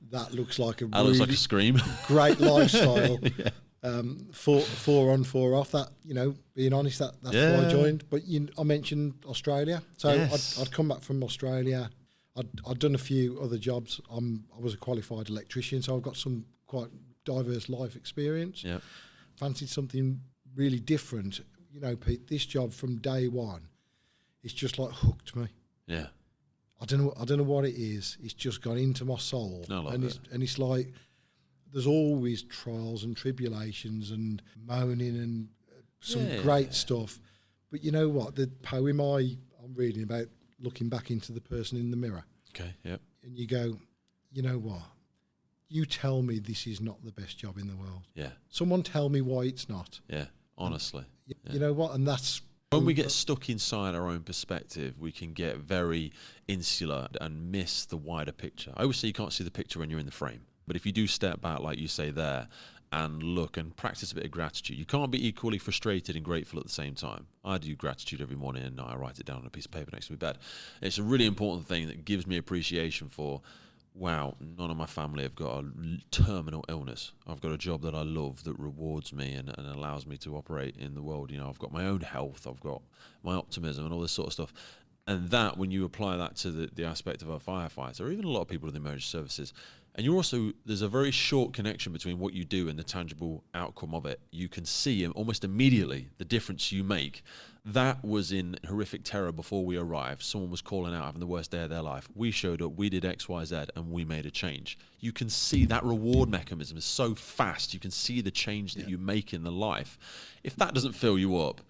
that looks like a looks like a scream. Great lifestyle. Yeah. 4 on, 4 off. That, you know, being honest, that's why I joined. But I mentioned Australia. So I'd come back from Australia. I'd done a few other jobs. I was a qualified electrician, so I've got some quite diverse life experience. Yeah. Fancied something really different. You know, Pete, this job from day one, it's just like hooked me. Yeah. I don't know what it is. It's just gone into my soul, and it's like there's always trials and tribulations and moaning and some great stuff. But you know what? The poem I'm reading about looking back into the person in the mirror. Okay. Yep. And you go, you know what? You tell me this is not the best job in the world. Yeah. Someone tell me why it's not. Yeah. Honestly. You know what? And that's. When we get stuck inside our own perspective, we can get very insular and miss the wider picture. I always say you can't see the picture when you're in the frame. But if you do step back, like you say there, and look and practice a bit of gratitude, you can't be equally frustrated and grateful at the same time. I do gratitude every morning and I write it down on a piece of paper next to my bed. It's a really important thing that gives me appreciation for, wow, none of my family have got a terminal illness. I've got a job that I love that rewards me and allows me to operate in the world. You know, I've got my own health, I've got my optimism and all this sort of stuff. And that, when you apply that to the aspect of a firefighter, or even a lot of people in the emergency services, and you're also, there's a very short connection between what you do and the tangible outcome of it. You can see almost immediately the difference you make. That was in horrific terror before we arrived. Someone was calling out, having the worst day of their life. We showed up, we did X, Y, Z, and we made a change. You can see that reward mechanism is so fast. You can see the change that you make in the life. If that doesn't fill you up,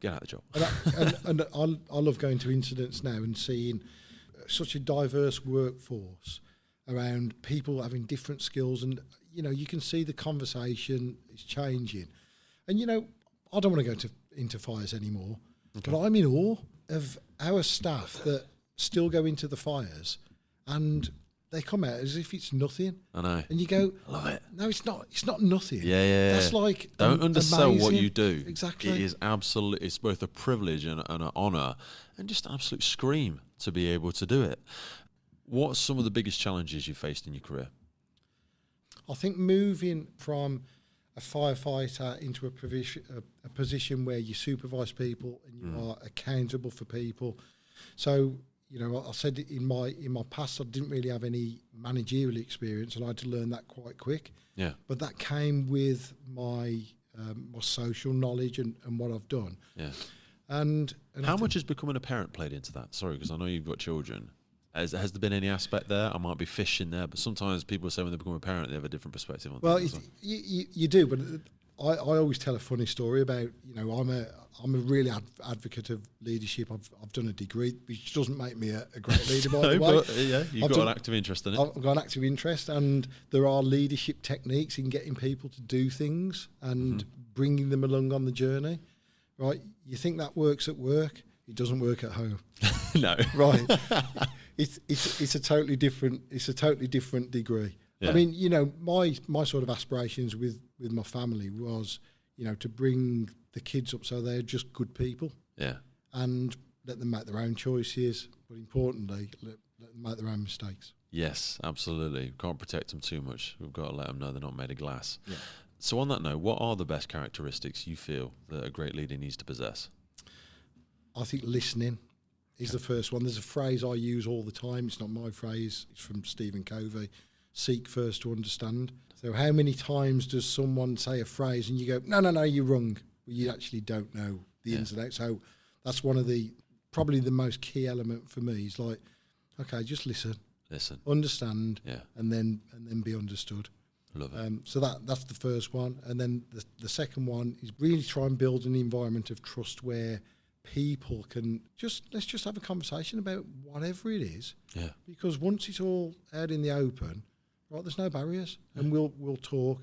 get out of the job. And I love going to incidents now and seeing such a diverse workforce around people having different skills, and you know, you can see the conversation is changing. And you know, I don't want to go into fires anymore, but I'm in awe of our staff that still go into the fires and they come out as if it's nothing. I know. And you go, I love it. No, it's not. It's not nothing. Yeah. That's like don't undersell amazing. what you do. Exactly. It is absolutely. It's both a privilege and an honour, and just an absolute scream to be able to do it. What's some of the biggest challenges you faced in your career? I think moving from a firefighter into a position where you supervise people and you are accountable for people. So, you know, I said in my past I didn't really have any managerial experience, and I had to learn that quite quick. Yeah. But that came with my social knowledge and what I've done. Yeah. And how much has becoming a parent played into that? Sorry, because I know you've got children. Has there been any aspect there? I might be fishing there, but sometimes people say when they become a parent, they have a different perspective on things. Well, you do, but I always tell a funny story about, you know, I'm a really advocate of leadership. I've done a degree, which doesn't make me a great leader, by the way. But, yeah, you've got an active interest in it. I've got an active interest, and there are leadership techniques in getting people to do things and bringing them along on the journey. Right? You think that works at work? It doesn't work at home. No. Right. It's a totally different degree. Yeah. I mean, you know, my sort of aspirations with my family was, you know, to bring the kids up so they're just good people. Yeah. And let them make their own choices, but importantly, let them make their own mistakes. Yes, absolutely. Can't protect them too much. We've got to let them know they're not made of glass. Yeah. So on that note, what are the best characteristics you feel that a great leader needs to possess? I think listening is the first one. There's a phrase I use all the time. It's not my phrase. It's from Stephen Covey. Seek first to understand. So how many times does someone say a phrase and you go, no, you're wrong. Well, you actually don't know the ins and outs. So that's one of probably the most key element for me is like, okay, just listen, understand, and then be understood. Love it. So that's the first one. And then the second one is really try and build an environment of trust where people can let's just have a conversation about whatever it is. Yeah. Because once it's all out in the open, right, there's no barriers, and we'll talk.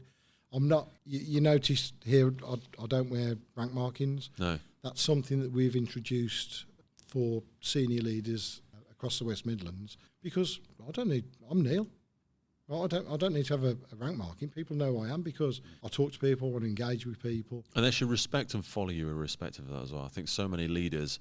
I'm not. You notice here, I don't wear rank markings. No. That's something that we've introduced for senior leaders across the West Midlands because I'm Neil. Well, I don't need to have a rank marking. People know who I am because I talk to people, I want to engage with people. And they should respect and follow you irrespective of that as well. I think so many leaders,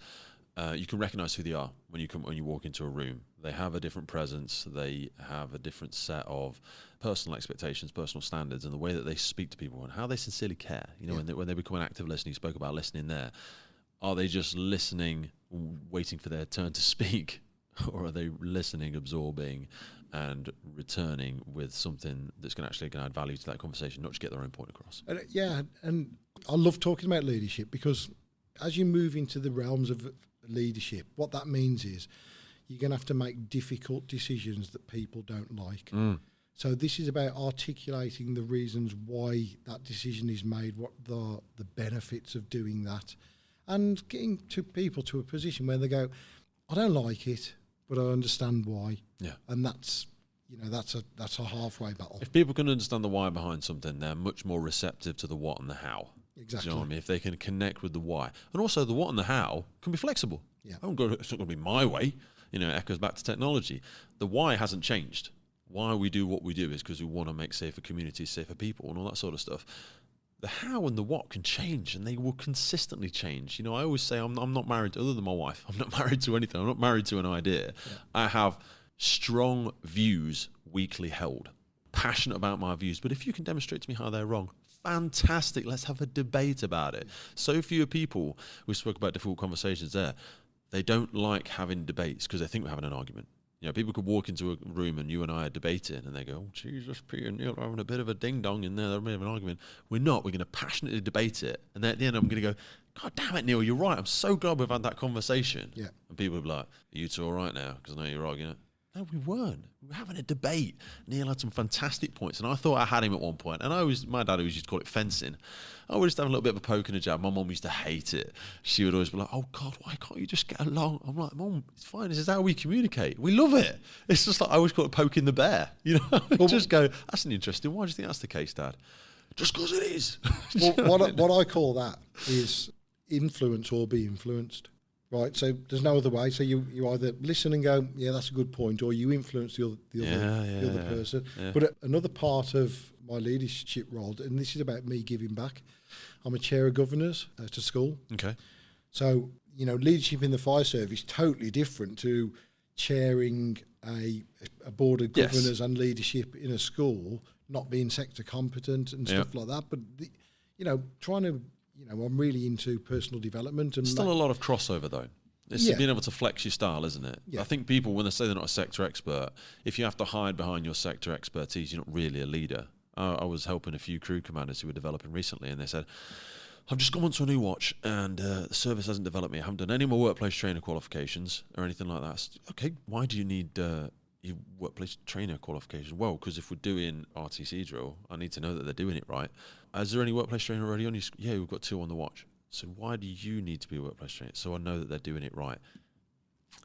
you can recognise who they are when you walk into a room. They have a different presence. They have a different set of personal expectations, personal standards, and the way that they speak to people and how they sincerely care. You know, when they become an active listener, you spoke about listening there. Are they just listening, waiting for their turn to speak, or are they listening, absorbing, and returning with something that's going to add value to that conversation, not just get their own point across? And I love talking about leadership because as you move into the realms of leadership, what that means is you're going to have to make difficult decisions that people don't like. So this is about articulating the reasons why that decision is made, what the benefits of doing that, and getting to people to a position where they go, I don't like it, but I understand why. Yeah. And that's a halfway battle. If people can understand the why behind something, they're much more receptive to the what and the how. Exactly. Do you know what I mean? If they can connect with the why. And also the what and the how can be flexible. Yeah. It's not going to be my way. You know, it echoes back to technology. The why hasn't changed. Why we do what we do is because we want to make safer communities, safer people, and all that sort of stuff. The how and the what can change, and they will consistently change. You know, I always say I'm not married, other than my wife, I'm not married to anything. I'm not married to an idea. Yeah. I have strong views weakly held, passionate about my views. But if you can demonstrate to me how they're wrong, fantastic. Let's have a debate about it. So few people, we spoke about difficult conversations there, they don't like having debates because they think we're having an argument. You know, people could walk into a room and you and I are debating and they go, oh, Jesus, Peter and Neil are having a bit of a ding-dong in there. They're having an argument. We're not. We're going to passionately debate it. And then at the end, I'm going to go, God damn it, Neil, you're right. I'm so glad we've had that conversation. Yeah. And people will be like, are you two all right now? Because I know you're arguing. No, we weren't. We were having a debate. Neil had some fantastic points, and I thought I had him at one point. And my dad always used to call it fencing. I would just have a little bit of a poke and a jab. My mum used to hate it. She would always be like, oh, God, why can't you just get along? I'm like, Mum, it's fine. This is how we communicate. We love it. It's just like I always call it poking the bear. You know, just go, that's an interesting. Why do you think that's the case, Dad? Just because it is. Well, what I call that is influence or be influenced. Right, so there's no other way. So you either listen and go, yeah, that's a good point, or you influence the other person. Yeah. But another part of my leadership role, and this is about me giving back, I'm a chair of governors to school. Okay. So, leadership in the fire service totally different to chairing a board of governors and leadership in a school, not being sector competent and stuff like that. But, trying to... I'm really into personal development. And still a lot of crossover, though. It's being able to flex your style, isn't it? Yeah. I think people, when they say they're not a sector expert, if you have to hide behind your sector expertise, you're not really a leader. I was helping a few crew commanders who were developing recently, and they said, I've just gone on to a new watch, and the service hasn't developed me. I haven't done any more workplace trainer qualifications or anything like that. Okay, why do you need your workplace trainer qualification? Well, because if we're doing RTC drill, I need to know that they're doing it right. Is there any workplace trainer already on your Yeah, we've got 2 on the watch. So why do you need to be a workplace trainer? So I know that they're doing it right.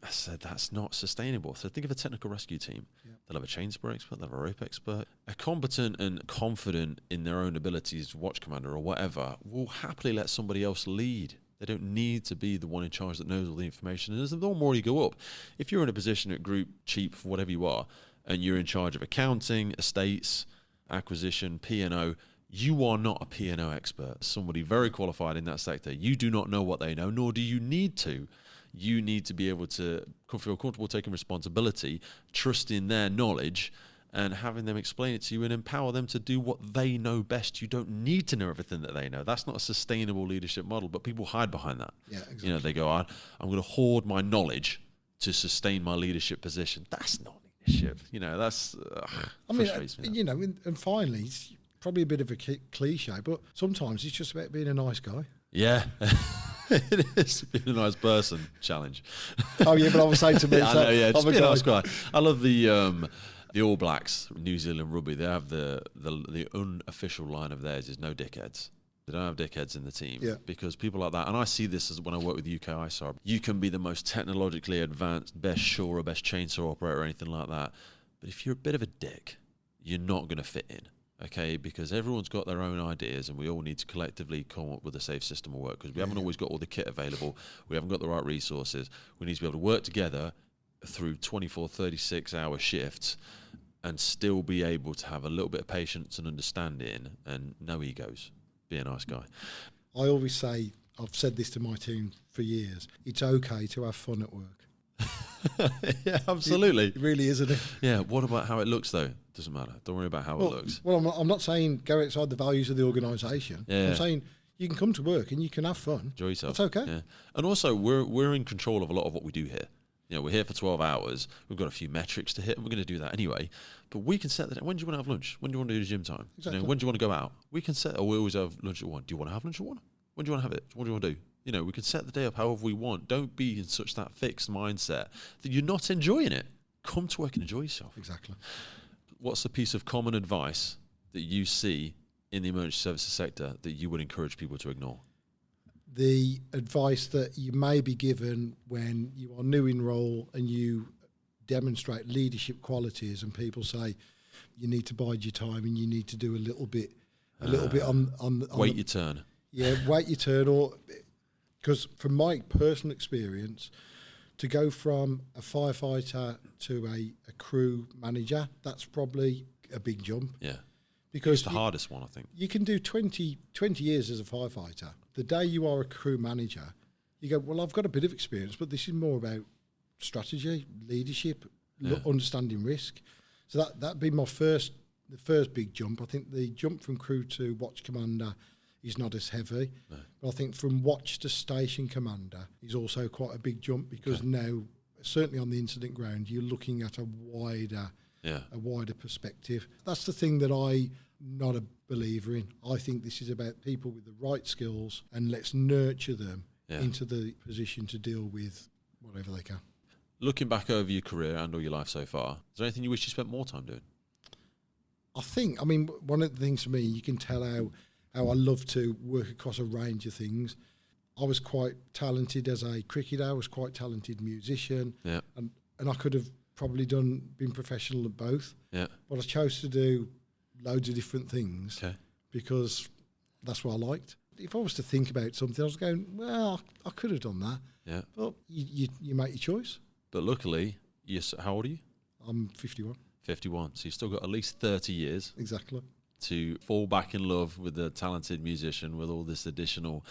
I said, that's not sustainable. So think of a technical rescue team. They'll have a chain spur expert, they'll have a rope expert. A competent and confident in their own abilities watch commander or whatever will happily let somebody else lead. They don't need to be the one in charge that knows all the information. And as the more you go up, if you're in a position at group chief, whatever you are, and you're in charge of accounting, estates, acquisition, P&O, you are not a P&O expert, somebody very qualified in that sector. You do not know what they know, nor do you need to. You need to be able to feel comfortable taking responsibility, trusting their knowledge, and having them explain it to you and empower them to do what they know best. You don't need to know everything that they know. That's not a sustainable leadership model, but people hide behind that. Yeah, exactly. They go, I'm going to hoard my knowledge to sustain my leadership position. That's not leadership. That's frustrates me. And finally, it's probably a bit of a cliche, but sometimes it's just about being a nice guy. Yeah. It is being a nice person challenge. Oh yeah, but I was saying to me, I know, just be a nice guy. I love the All Blacks, New Zealand rugby. They have the unofficial line of theirs is no dickheads. They don't have dickheads in the team because people like that, and I see this as when I work with UK ISAR. You can be the most technologically advanced, best shore or best chainsaw operator or anything like that, but if you're a bit of a dick, you're not going to fit in. Okay, because everyone's got their own ideas and we all need to collectively come up with a safe system of work because we haven't always got all the kit available. We haven't got the right resources. We need to be able to work together through 24, 36-hour shifts and still be able to have a little bit of patience and understanding and no egos. Be a nice guy. I always say, I've said this to my team for years, it's okay to have fun at work. Yeah, absolutely. It really is, isn't it? Yeah, what about how it looks though? Doesn't matter. Don't worry about how it looks. Well, I'm not saying go outside the values of the organisation. Yeah. I'm saying you can come to work and you can have fun. Enjoy yourself. That's okay. Yeah. And also, we're in control of a lot of what we do here. We're here for 12 hours. We've got a few metrics to hit, and we're going to do that anyway. But we can set the when do you want to have lunch? When do you want to do the gym time? Exactly. When do you want to go out? We can set, or we always have lunch at 1. Do you want to have lunch at 1? When do you want to have it? What do you want to do? We can set the day up however we want. Don't be in such that fixed mindset that you're not enjoying it. Come to work and enjoy yourself. Exactly. What's a piece of common advice that you see in the emergency services sector that you would encourage people to ignore? The advice that you may be given when you are new in role and you demonstrate leadership qualities and people say you need to bide your time and you need to do a little bit on wait your turn. Yeah, wait your turn. Or because from my personal experience, to go from a firefighter to a crew manager, that's probably a big jump. Yeah. Because it's the hardest one, I think. You can do 20 years as a firefighter. The day you are a crew manager, you go, well, I've got a bit of experience, but this is more about strategy, leadership, understanding risk. So that'd be the first big jump. I think the jump from crew to watch commander is not as heavy. No. But I think from watch to station commander is also quite a big jump because now, certainly on the incident ground, you're looking at a wider perspective. That's the thing that I'm not a believer in. I think this is about people with the right skills and let's nurture them into the position to deal with whatever they can. Looking back over your career and all your life so far, is there anything you wish you spent more time doing? I mean, one of the things for me, you can tell how I love to work across a range of things. I was quite talented as a cricketer. I was quite talented musician. Yeah. And I could have probably been professional at both. Yeah. But I chose to do loads of different things because that's what I liked. if I was to think about something, I was going, well, I could have done that. Yeah. But you make your choice. But luckily, how old are you? I'm 51. 51. So you've still got at least 30 years Exactly. to fall back in love with a talented musician with all this additional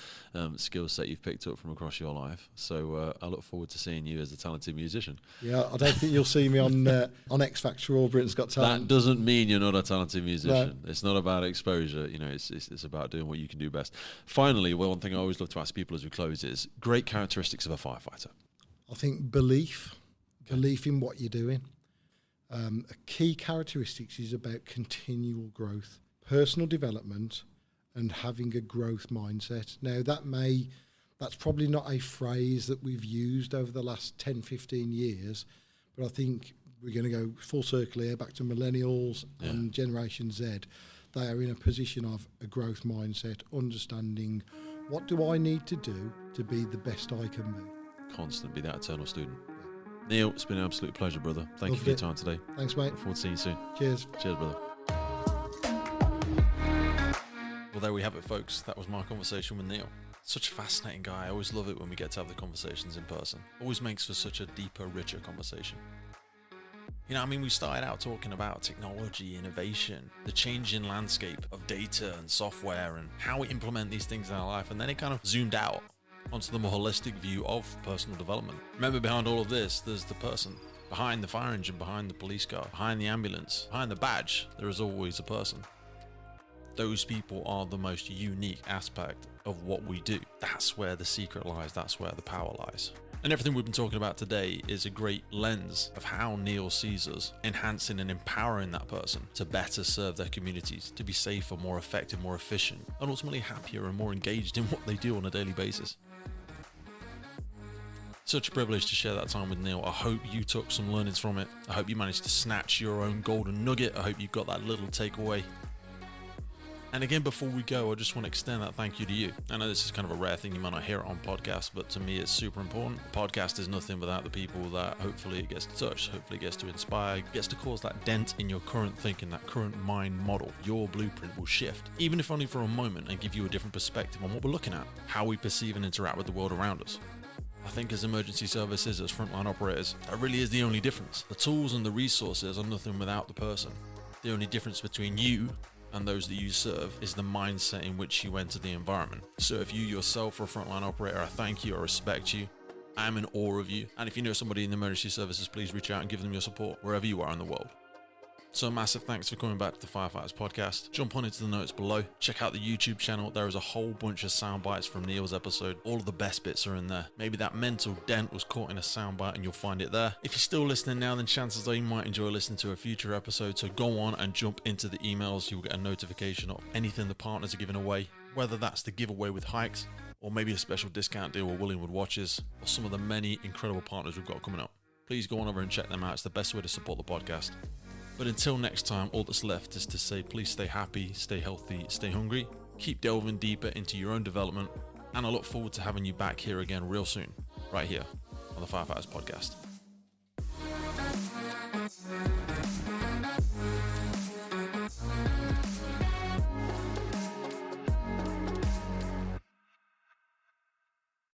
skill set you've picked up from across your life. So I look forward to seeing you as a talented musician. Yeah, I don't think you'll see me on X Factor or Britain's Got Talent. That doesn't mean you're not a talented musician. No. It's not about exposure. It's about doing what you can do best. Finally, one thing I always love to ask people as we close is great characteristics of a firefighter. I think belief in what you're doing. A key characteristics is about continual growth, personal development, and having a growth mindset. Now, that's probably not a phrase that we've used over the last 10, 15 years, but I think we're going to go full circle here back to millennials and Generation Z. They are in a position of a growth mindset, understanding what do I need to do to be the best I can be. Constant, be that eternal student. Neil, it's been an absolute pleasure, brother. Thank you for your time today. Thanks, mate. Look forward to seeing you soon. Cheers. Cheers, brother. Well, there we have it, folks. That was my conversation with Neil. Such a fascinating guy. I always love it when we get to have the conversations in person. Always makes for such a deeper, richer conversation. We started out talking about technology, innovation, the changing landscape of data and software and how we implement these things in our life. And then it kind of zoomed out onto the more holistic view of personal development. Remember, behind all of this, there's the person. Behind the fire engine, behind the police car, behind the ambulance, behind the badge, there is always a person. Those people are the most unique aspect of what we do. That's where the secret lies. That's where the power lies. And everything we've been talking about today is a great lens of how Neil sees us, enhancing and empowering that person to better serve their communities, to be safer, more effective, more efficient, and ultimately happier and more engaged in what they do on a daily basis. Such a privilege to share that time with Neil. I hope you took some learnings from it. I hope you managed to snatch your own golden nugget. I hope you got that little takeaway. And again, before we go, I just want to extend that thank you to you. I know this is kind of a rare thing, you might not hear it on podcasts, but to me it's super important. The podcast is nothing without the people that hopefully it gets to touch, hopefully it gets to inspire, gets to cause that dent in your current thinking, that current mind model. Your blueprint will shift, even if only for a moment, and give you a different perspective on what we're looking at, how we perceive and interact with the world around us. I think as emergency services, as frontline operators, that really is the only difference. The tools and the resources are nothing without the person. The only difference between you and those that you serve is the mindset in which you enter the environment. So if you yourself are a frontline operator, I thank you, I respect you, I'm in awe of you. And if you know somebody in the emergency services, please reach out and give them your support wherever you are in the world. So massive thanks for coming back to the Firefighters podcast. Jump on into the notes below. Check out the YouTube channel. There is a whole bunch of sound bites from Neil's episode. All of the best bits are in there. Maybe that mental dent was caught in a sound bite and you'll find it there. If you're still listening now, then chances are you might enjoy listening to a future episode. So go on and jump into the emails. You'll get a notification of anything the partners are giving away, whether that's the giveaway with hikes or maybe a special discount deal with Willingwood watches or some of the many incredible partners we've got coming up. Please go on over and check them out. It's the best way to support the podcast. But until next time, all that's left is to say please stay happy, stay healthy, stay hungry, keep delving deeper into your own development, and I look forward to having you back here again real soon, right here on the Firefighters podcast.